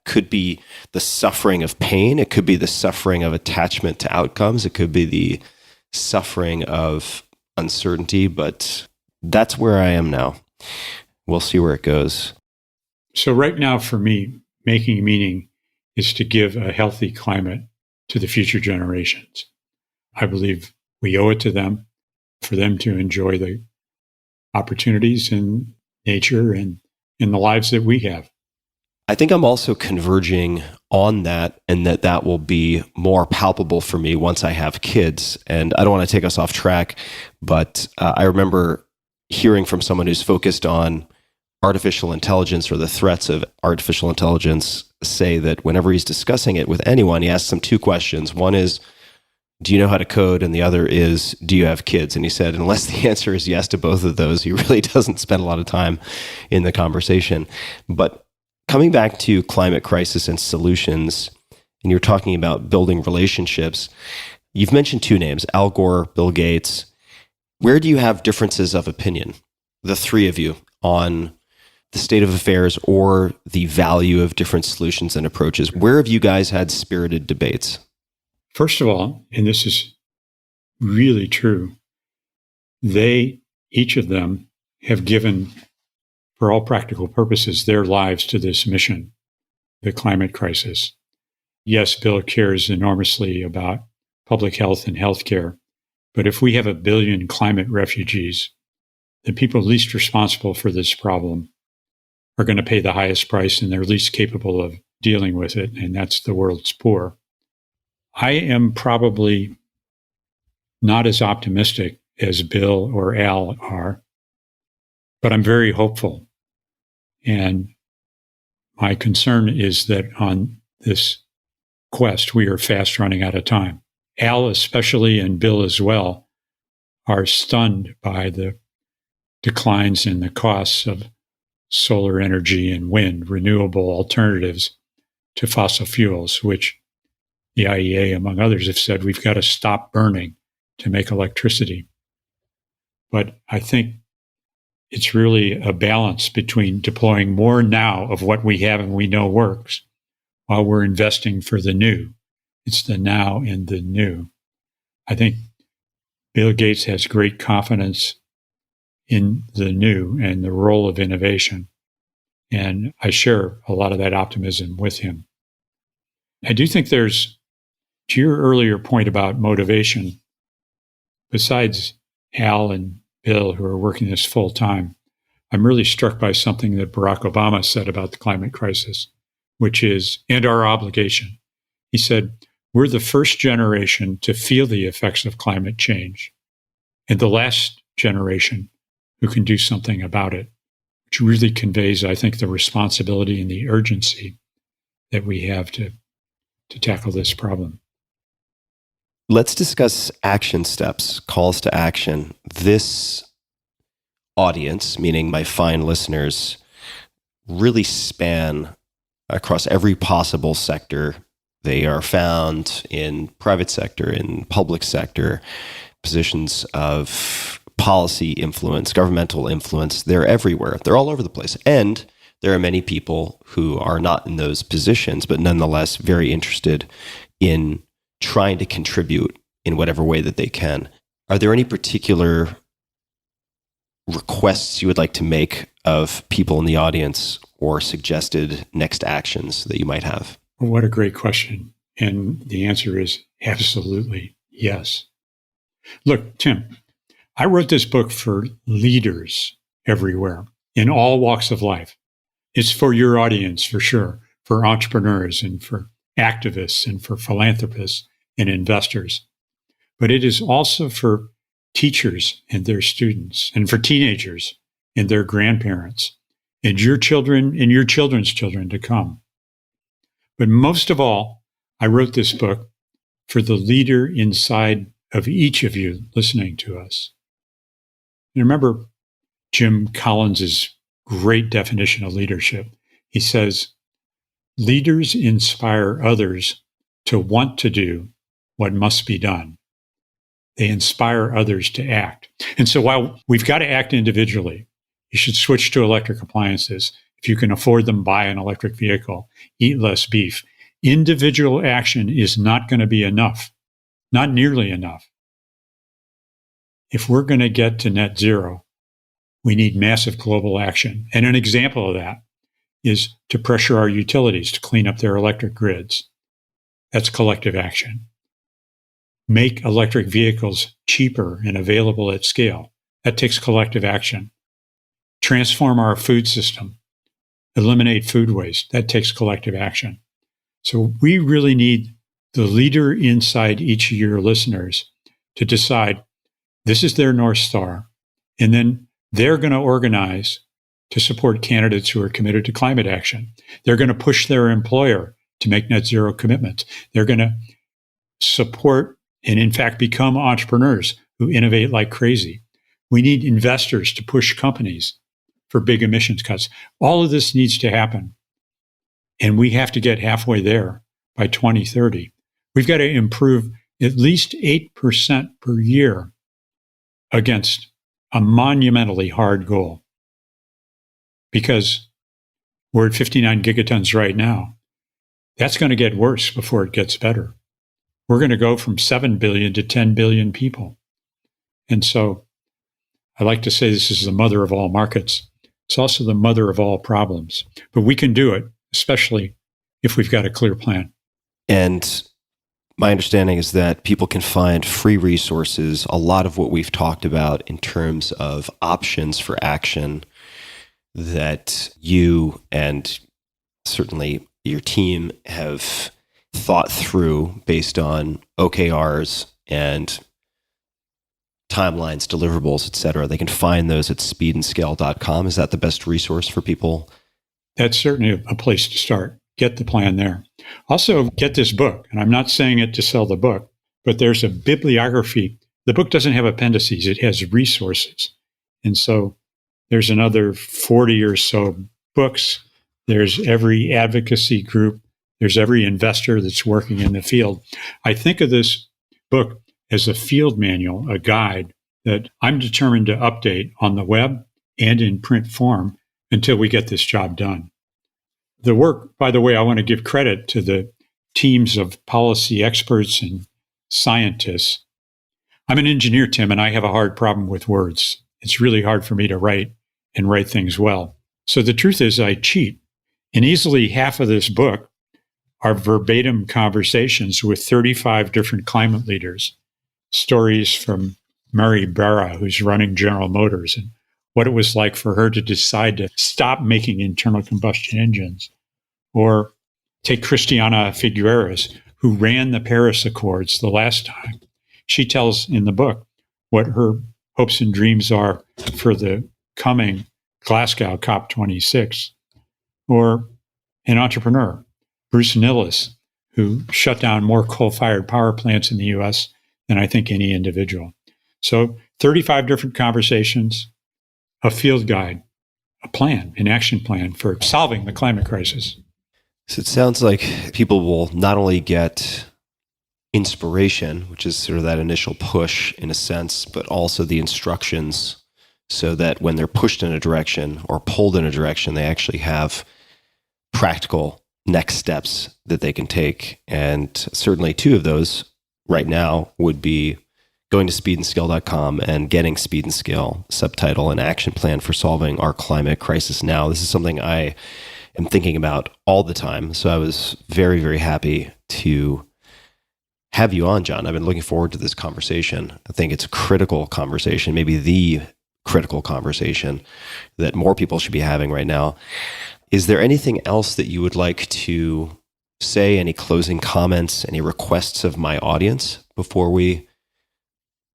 could be the suffering of pain. It could be the suffering of attachment to outcomes. It could be the suffering of uncertainty, but that's where I am now. We'll see where it goes. So right now for me, making meaning is to give a healthy climate to the future generations. I believe we owe it to them for them to enjoy the opportunities in nature and in the lives that we have. I think I'm also converging on that, and that will be more palpable for me once I have kids. And I don't want to take us off track, but I remember hearing from someone who's focused on artificial intelligence or the threats of artificial intelligence say that whenever he's discussing it with anyone, he asks them two questions. One is, do you know how to code? And the other is, do you have kids? And he said, unless the answer is yes to both of those, he really doesn't spend a lot of time in the conversation. But coming back to climate crisis and solutions, and you're talking about building relationships, you've mentioned two names, Al Gore, Bill Gates. Where do you have differences of opinion, the three of you, on the state of affairs or the value of different solutions and approaches? Where have you guys had spirited debates? First of all, and this is really true, each of them have given, for all practical purposes, their lives to this mission, the climate crisis. Yes, Bill cares enormously about public health and healthcare, but if we have 1 billion climate refugees, the people least responsible for this problem are going to pay the highest price, and they're least capable of dealing with it, and that's the world's poor. I am probably not as optimistic as Bill or Al are, but I'm very hopeful. And my concern is that on this quest, we are fast running out of time. Al especially, and Bill as well, are stunned by the declines in the costs of solar energy and wind, renewable alternatives to fossil fuels, which the IEA, among others, have said we've got to stop burning to make electricity. But I think it's really a balance between deploying more now of what we have and we know works while we're investing for the new. It's the now and the new. I think Bill Gates has great confidence in the new and the role of innovation. And I share a lot of that optimism with him. I do think there's, to your earlier point about motivation, besides Al and Bill, who are working this full time, I'm really struck by something that Barack Obama said about the climate crisis, which is, and our obligation. He said, we're the first generation to feel the effects of climate change, and the last generation who can do something about it, which really conveys, I think, the responsibility and the urgency that we have to tackle this problem. Let's discuss action steps, calls to action. This audience, meaning my fine listeners, really span across every possible sector. They are found in private sector, in public sector, positions of policy influence, governmental influence. They're everywhere. They're all over the place. And there are many people who are not in those positions, but nonetheless very interested in trying to contribute in whatever way that they can. Are there any particular requests you would like to make of people in the audience or suggested next actions that you might have? Well, what a great question. And the answer is absolutely yes. Look, Tim, I wrote this book for leaders everywhere in all walks of life. It's for your audience, for sure, for entrepreneurs and for activists and for philanthropists and investors. But it is also for teachers and their students, and for teenagers and their grandparents, and your children and your children's children to come. But most of all, I wrote this book for the leader inside of each of you listening to us. And remember Jim Collins's great definition of leadership. He says, leaders inspire others to want to do what must be done. They inspire others to act. And so while we've got to act individually, you should switch to electric appliances. If you can afford them, buy an electric vehicle, eat less beef. Individual action is not going to be enough, not nearly enough. If we're going to get to net zero, we need massive global action. And an example of that is to pressure our utilities to clean up their electric grids. That's collective action. Make electric vehicles cheaper and available at scale. That takes collective action. Transform our food system. Eliminate food waste. That takes collective action. So we really need the leader inside each of your listeners to decide this is their North Star. And then they're going to organize to support candidates who are committed to climate action. They're going to push their employer to make net zero commitments. They're going to support and, in fact, become entrepreneurs who innovate like crazy. We need investors to push companies for big emissions cuts. All of this needs to happen. And we have to get halfway there by 2030. We've got to improve at least 8% per year against a monumentally hard goal. Because we're at 59 gigatons right now. That's going to get worse before it gets better. We're going to go from 7 billion to 10 billion people. And so I like to say this is the mother of all markets. It's also the mother of all problems. But we can do it, especially if we've got a clear plan. And my understanding is that people can find free resources, a lot of what we've talked about in terms of options for action that you and certainly your team have thought through based on OKRs and timelines, deliverables, et cetera. They can find those at speedandscale.com. Is that the best resource for people? That's certainly a place to start. Get the plan there. Also, get this book. And I'm not saying it to sell the book, but there's a bibliography. The book doesn't have appendices. It has resources. And so there's another 40 or so books. There's every advocacy group. There's every investor that's working in the field. I think of this book as a field manual, a guide that I'm determined to update on the web and in print form until we get this job done. The work, by the way, I want to give credit to the teams of policy experts and scientists. I'm an engineer, Tim, and I have a hard problem with words. It's really hard for me to write and write things well. So the truth is I cheat. And easily half of this book are verbatim conversations with 35 different climate leaders. Stories from Mary Barra, who's running General Motors, and what it was like for her to decide to stop making internal combustion engines. Or take Christiana Figueres, who ran the Paris Accords the last time. She tells in the book what her hopes and dreams are for the coming Glasgow COP26. Or an entrepreneur, Bruce Nilles, who shut down more coal-fired power plants in the U.S. than I think any individual. So 35 different conversations, a field guide, a plan, an action plan for solving the climate crisis. So it sounds like people will not only get inspiration, which is sort of that initial push in a sense, but also the instructions so that when they're pushed in a direction or pulled in a direction, they actually have practical next steps that they can take. And certainly two of those right now would be going to speedandscale.com and getting Speed and Scale subtitle and action plan for solving our climate crisis now. This is something I am thinking about all the time. So I was very, very happy to have you on, John. I've been looking forward to this conversation. I think it's a critical conversation, maybe the critical conversation that more people should be having right now. Is there anything else that you would like to say, any closing comments, any requests of my audience before we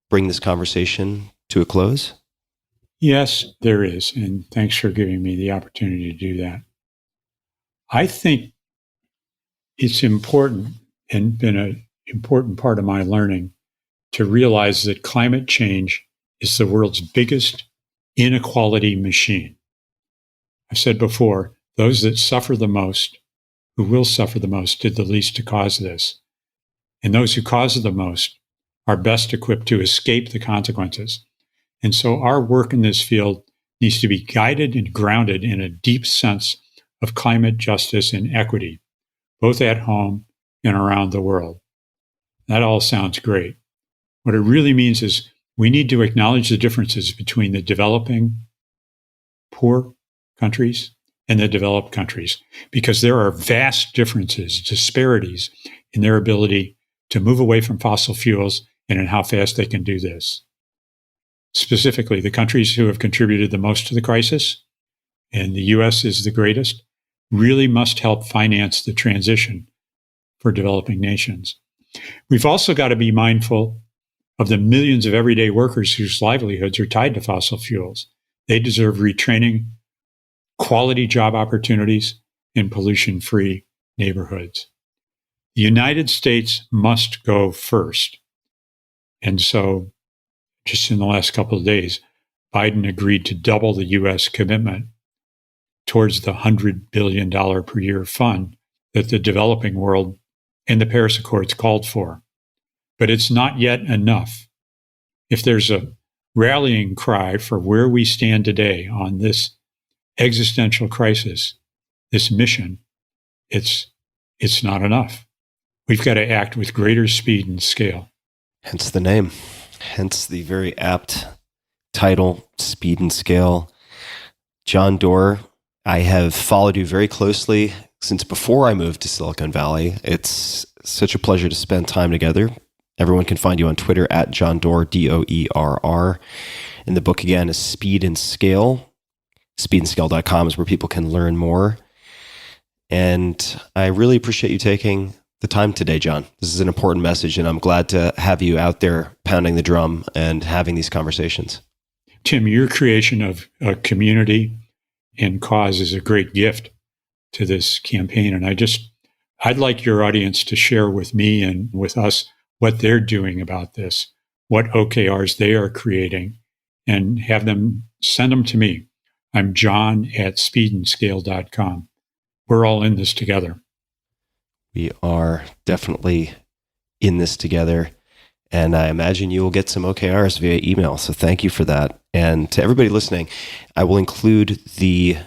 bring this conversation to a close? Yes, there is. And thanks for giving me the opportunity to do that. I think it's important and been an important part of my learning to realize that climate change is the world's biggest inequality machine. I've said before, those that suffer the most, who will suffer the most, did the least to cause this. And those who cause it the most are best equipped to escape the consequences. And so our work in this field needs to be guided and grounded in a deep sense of climate justice and equity, both at home and around the world. That all sounds great. What it really means is we need to acknowledge the differences between the developing poor countries and the developed countries, because there are vast differences, disparities in their ability to move away from fossil fuels and in how fast they can do this. Specifically, the countries who have contributed the most to the crisis, and the U.S. is the greatest, really must help finance the transition for developing nations. We've also got to be mindful of the millions of everyday workers whose livelihoods are tied to fossil fuels. They deserve retraining, quality job opportunities, and pollution-free neighborhoods. The United States must go first. And so, just in the last couple of days, Biden agreed to double the U.S. commitment towards the $100 billion per year fund that the developing world and the Paris Accords called for. But it's not yet enough. If there's a rallying cry for where we stand today on this existential crisis, this mission, it's not enough. We've got to act with greater speed and scale. Hence the name. Hence the very apt title, Speed and Scale. John Doerr, I have followed you very closely since before I moved to Silicon Valley. It's such a pleasure to spend time together. Everyone can find you on Twitter at John Doerr, Doerr. And the book, again, is Speed and Scale. Speedandscale.com is where people can learn more. And I really appreciate you taking the time today, John. This is an important message, and I'm glad to have you out there pounding the drum and having these conversations. Tim, your creation of a community and cause is a great gift to this campaign. And I'd like your audience to share with me and with us what they're doing about this, what OKRs they are creating, and have them send them to me. I'm John at speedandscale.com. We're all in this together. We are definitely in this together, and I imagine you will get some OKRs via email. So thank you for that. And to everybody listening, I will include the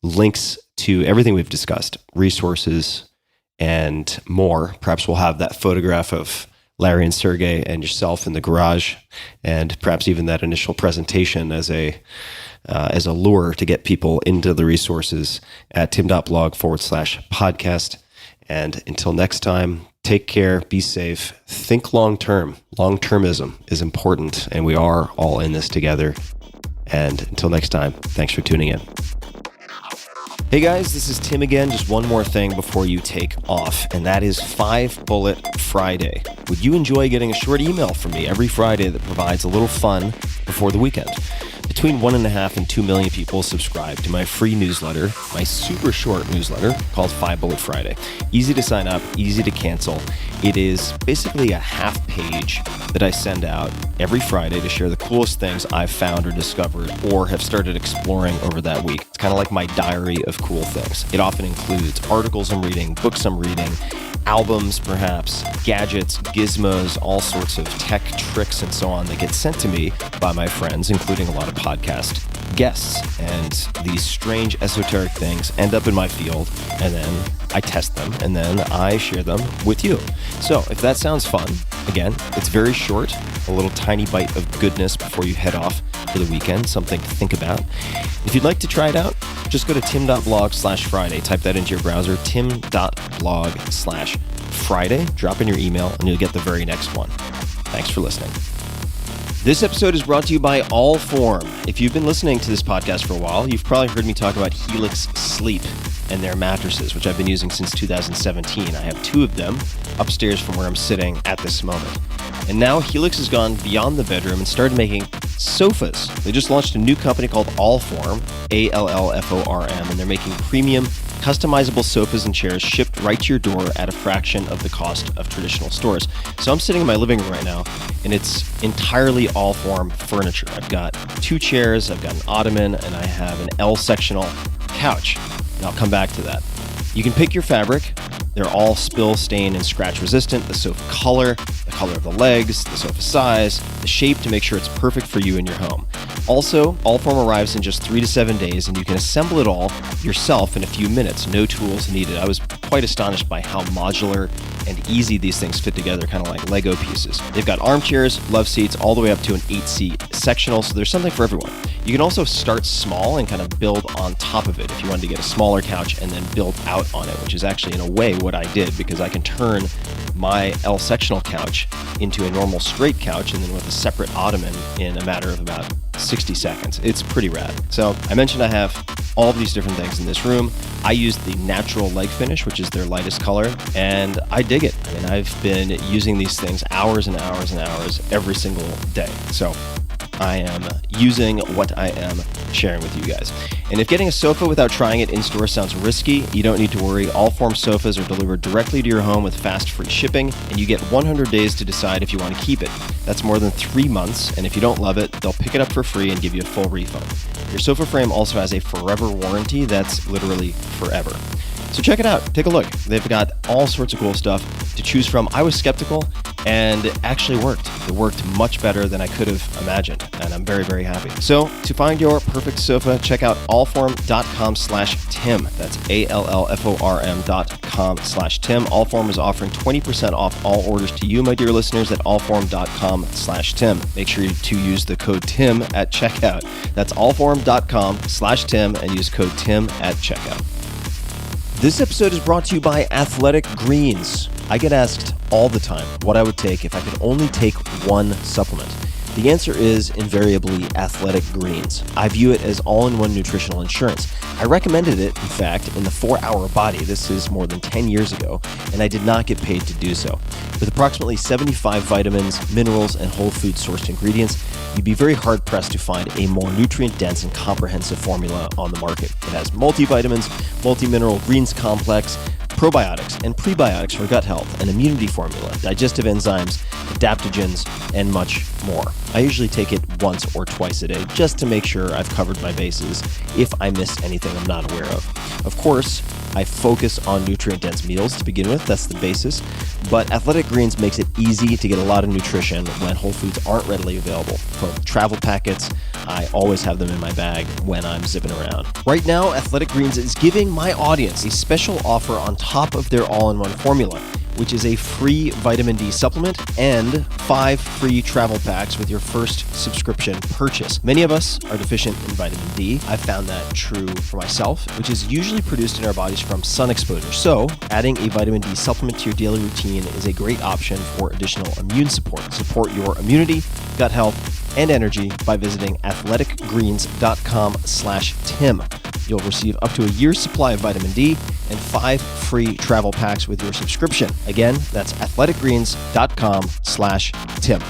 links to everything we've discussed, resources and more. Perhaps we'll have that photograph of Larry and Sergey and yourself in the garage, and perhaps even that initial presentation as a lure to get people into the resources at tim.blog/podcast. And until next time, take care, be safe, think long-term. Long-termism is important, and we are all in this together. And until next time, thanks for tuning in. Hey guys, this is Tim again. Just one more thing before you take off, and that is 5 Bullet Friday. Would you enjoy getting a short email from me every Friday that provides a little fun before the weekend? Between 1.5 and 2 million people subscribe to my free newsletter, my super short newsletter called 5 Bullet Friday. Easy to sign up, easy to cancel. It is basically a half page that I send out every Friday to share the coolest things I've found or discovered or have started exploring over that week. It's kind of like my diary of cool things. It often includes articles I'm reading, books I'm reading, albums perhaps, gadgets, gizmos, all sorts of tech tricks and so on that get sent to me by my friends, including a lot of podcast guests. And these strange esoteric things end up in my field, and then I test them, and then I share them with you. So if that sounds fun, again, it's very short, a little tiny bite of goodness before you head off for the weekend, something to think about. If you'd like to try it out, just go to tim.blog/Friday. Type that into your browser, tim.blog/Friday. Drop in your email, and you'll get the very next one. Thanks for listening. This episode is brought to you by Allform. If you've been listening to this podcast for a while, you've probably heard me talk about Helix Sleep and their mattresses, which I've been using since 2017. I have 2 of them upstairs from where I'm sitting at this moment. And now Helix has gone beyond the bedroom and started making sofas. They just launched a new company called Allform, ALLFORM, and they're making premium customizable sofas and chairs shipped right to your door at a fraction of the cost of traditional stores. So I'm sitting in my living room right now, and it's entirely Allform furniture. I've got 2 chairs, I've got an ottoman, and I have an L-sectional couch. And I'll come back to that. You can pick your fabric. They're all spill, stain, and scratch resistant. The sofa color, the color of the legs, the sofa size, the shape to make sure it's perfect for you and your home. Also, Allform arrives in just 3 to 7 days, and you can assemble it all yourself in a few minutes. No tools needed. I was quite astonished by how modular and easy these things fit together, kind of like Lego pieces. They've got armchairs, love seats, all the way up to an 8-seat sectional, so there's something for everyone. You can also start small and kind of build on top of it if you wanted to get a smaller couch and then build out on it, which is actually in a way what I did, because I can turn my L-sectional couch into a normal straight couch and then with a separate ottoman in a matter of about 60 seconds. It's pretty rad. So I mentioned I have all of these different things in this room. I used the natural leg finish, which is their lightest color, and I dig it. I mean, I've been using these things hours and hours and hours every single day. So I am using what I am sharing with you guys. And if getting a sofa without trying it in-store sounds risky, you don't need to worry. Allform sofas are delivered directly to your home with fast, free shipping, and you get 100 days to decide if you want to keep it. That's more than 3 months, and if you don't love it, they'll pick it up for free and give you a full refund. Your sofa frame also has a forever warranty that's literally forever. So check it out. Take a look. They've got all sorts of cool stuff to choose from. I was skeptical, and it actually worked. It worked much better than I could have imagined, and I'm very, very happy. So to find your perfect sofa, check out allform.com/Tim. That's allform.com/Tim. Allform is offering 20% off all orders to you, my dear listeners, at allform.com/Tim. Make sure to use the code TIM at checkout. That's allform.com/Tim and use code TIM at checkout. This episode is brought to you by Athletic Greens. I get asked all the time what I would take if I could only take one supplement. The answer is invariably Athletic Greens. I view it as all-in-one nutritional insurance. I recommended it, in fact, in the 4-Hour Body. This is more than 10 years ago, and I did not get paid to do so. With approximately 75 vitamins, minerals, and whole food-sourced ingredients, you'd be very hard-pressed to find a more nutrient-dense and comprehensive formula on the market. It has multivitamins, multi-mineral greens complex, probiotics and prebiotics for gut health, an immunity formula, digestive enzymes, adaptogens, and much more. I usually take it once or twice a day just to make sure I've covered my bases if I miss anything I'm not aware of. Of course, I focus on nutrient-dense meals to begin with, that's the basis, but Athletic Greens makes it easy to get a lot of nutrition when whole foods aren't readily available. For travel packets, I always have them in my bag when I'm zipping around. Right now, Athletic Greens is giving my audience a special offer on top of their all-in-one formula, which is a free vitamin D supplement and 5 free travel packs with your first subscription purchase. Many of us are deficient in vitamin D. I found that true for myself, which is usually produced in our bodies from sun exposure. So adding a vitamin D supplement to your daily routine is a great option for additional immune support. Support your immunity, gut health, and energy by visiting athleticgreens.com/Tim. You'll receive up to a year's supply of vitamin D and 5 free travel packs with your subscription. Again, that's athleticgreens.com/Tim.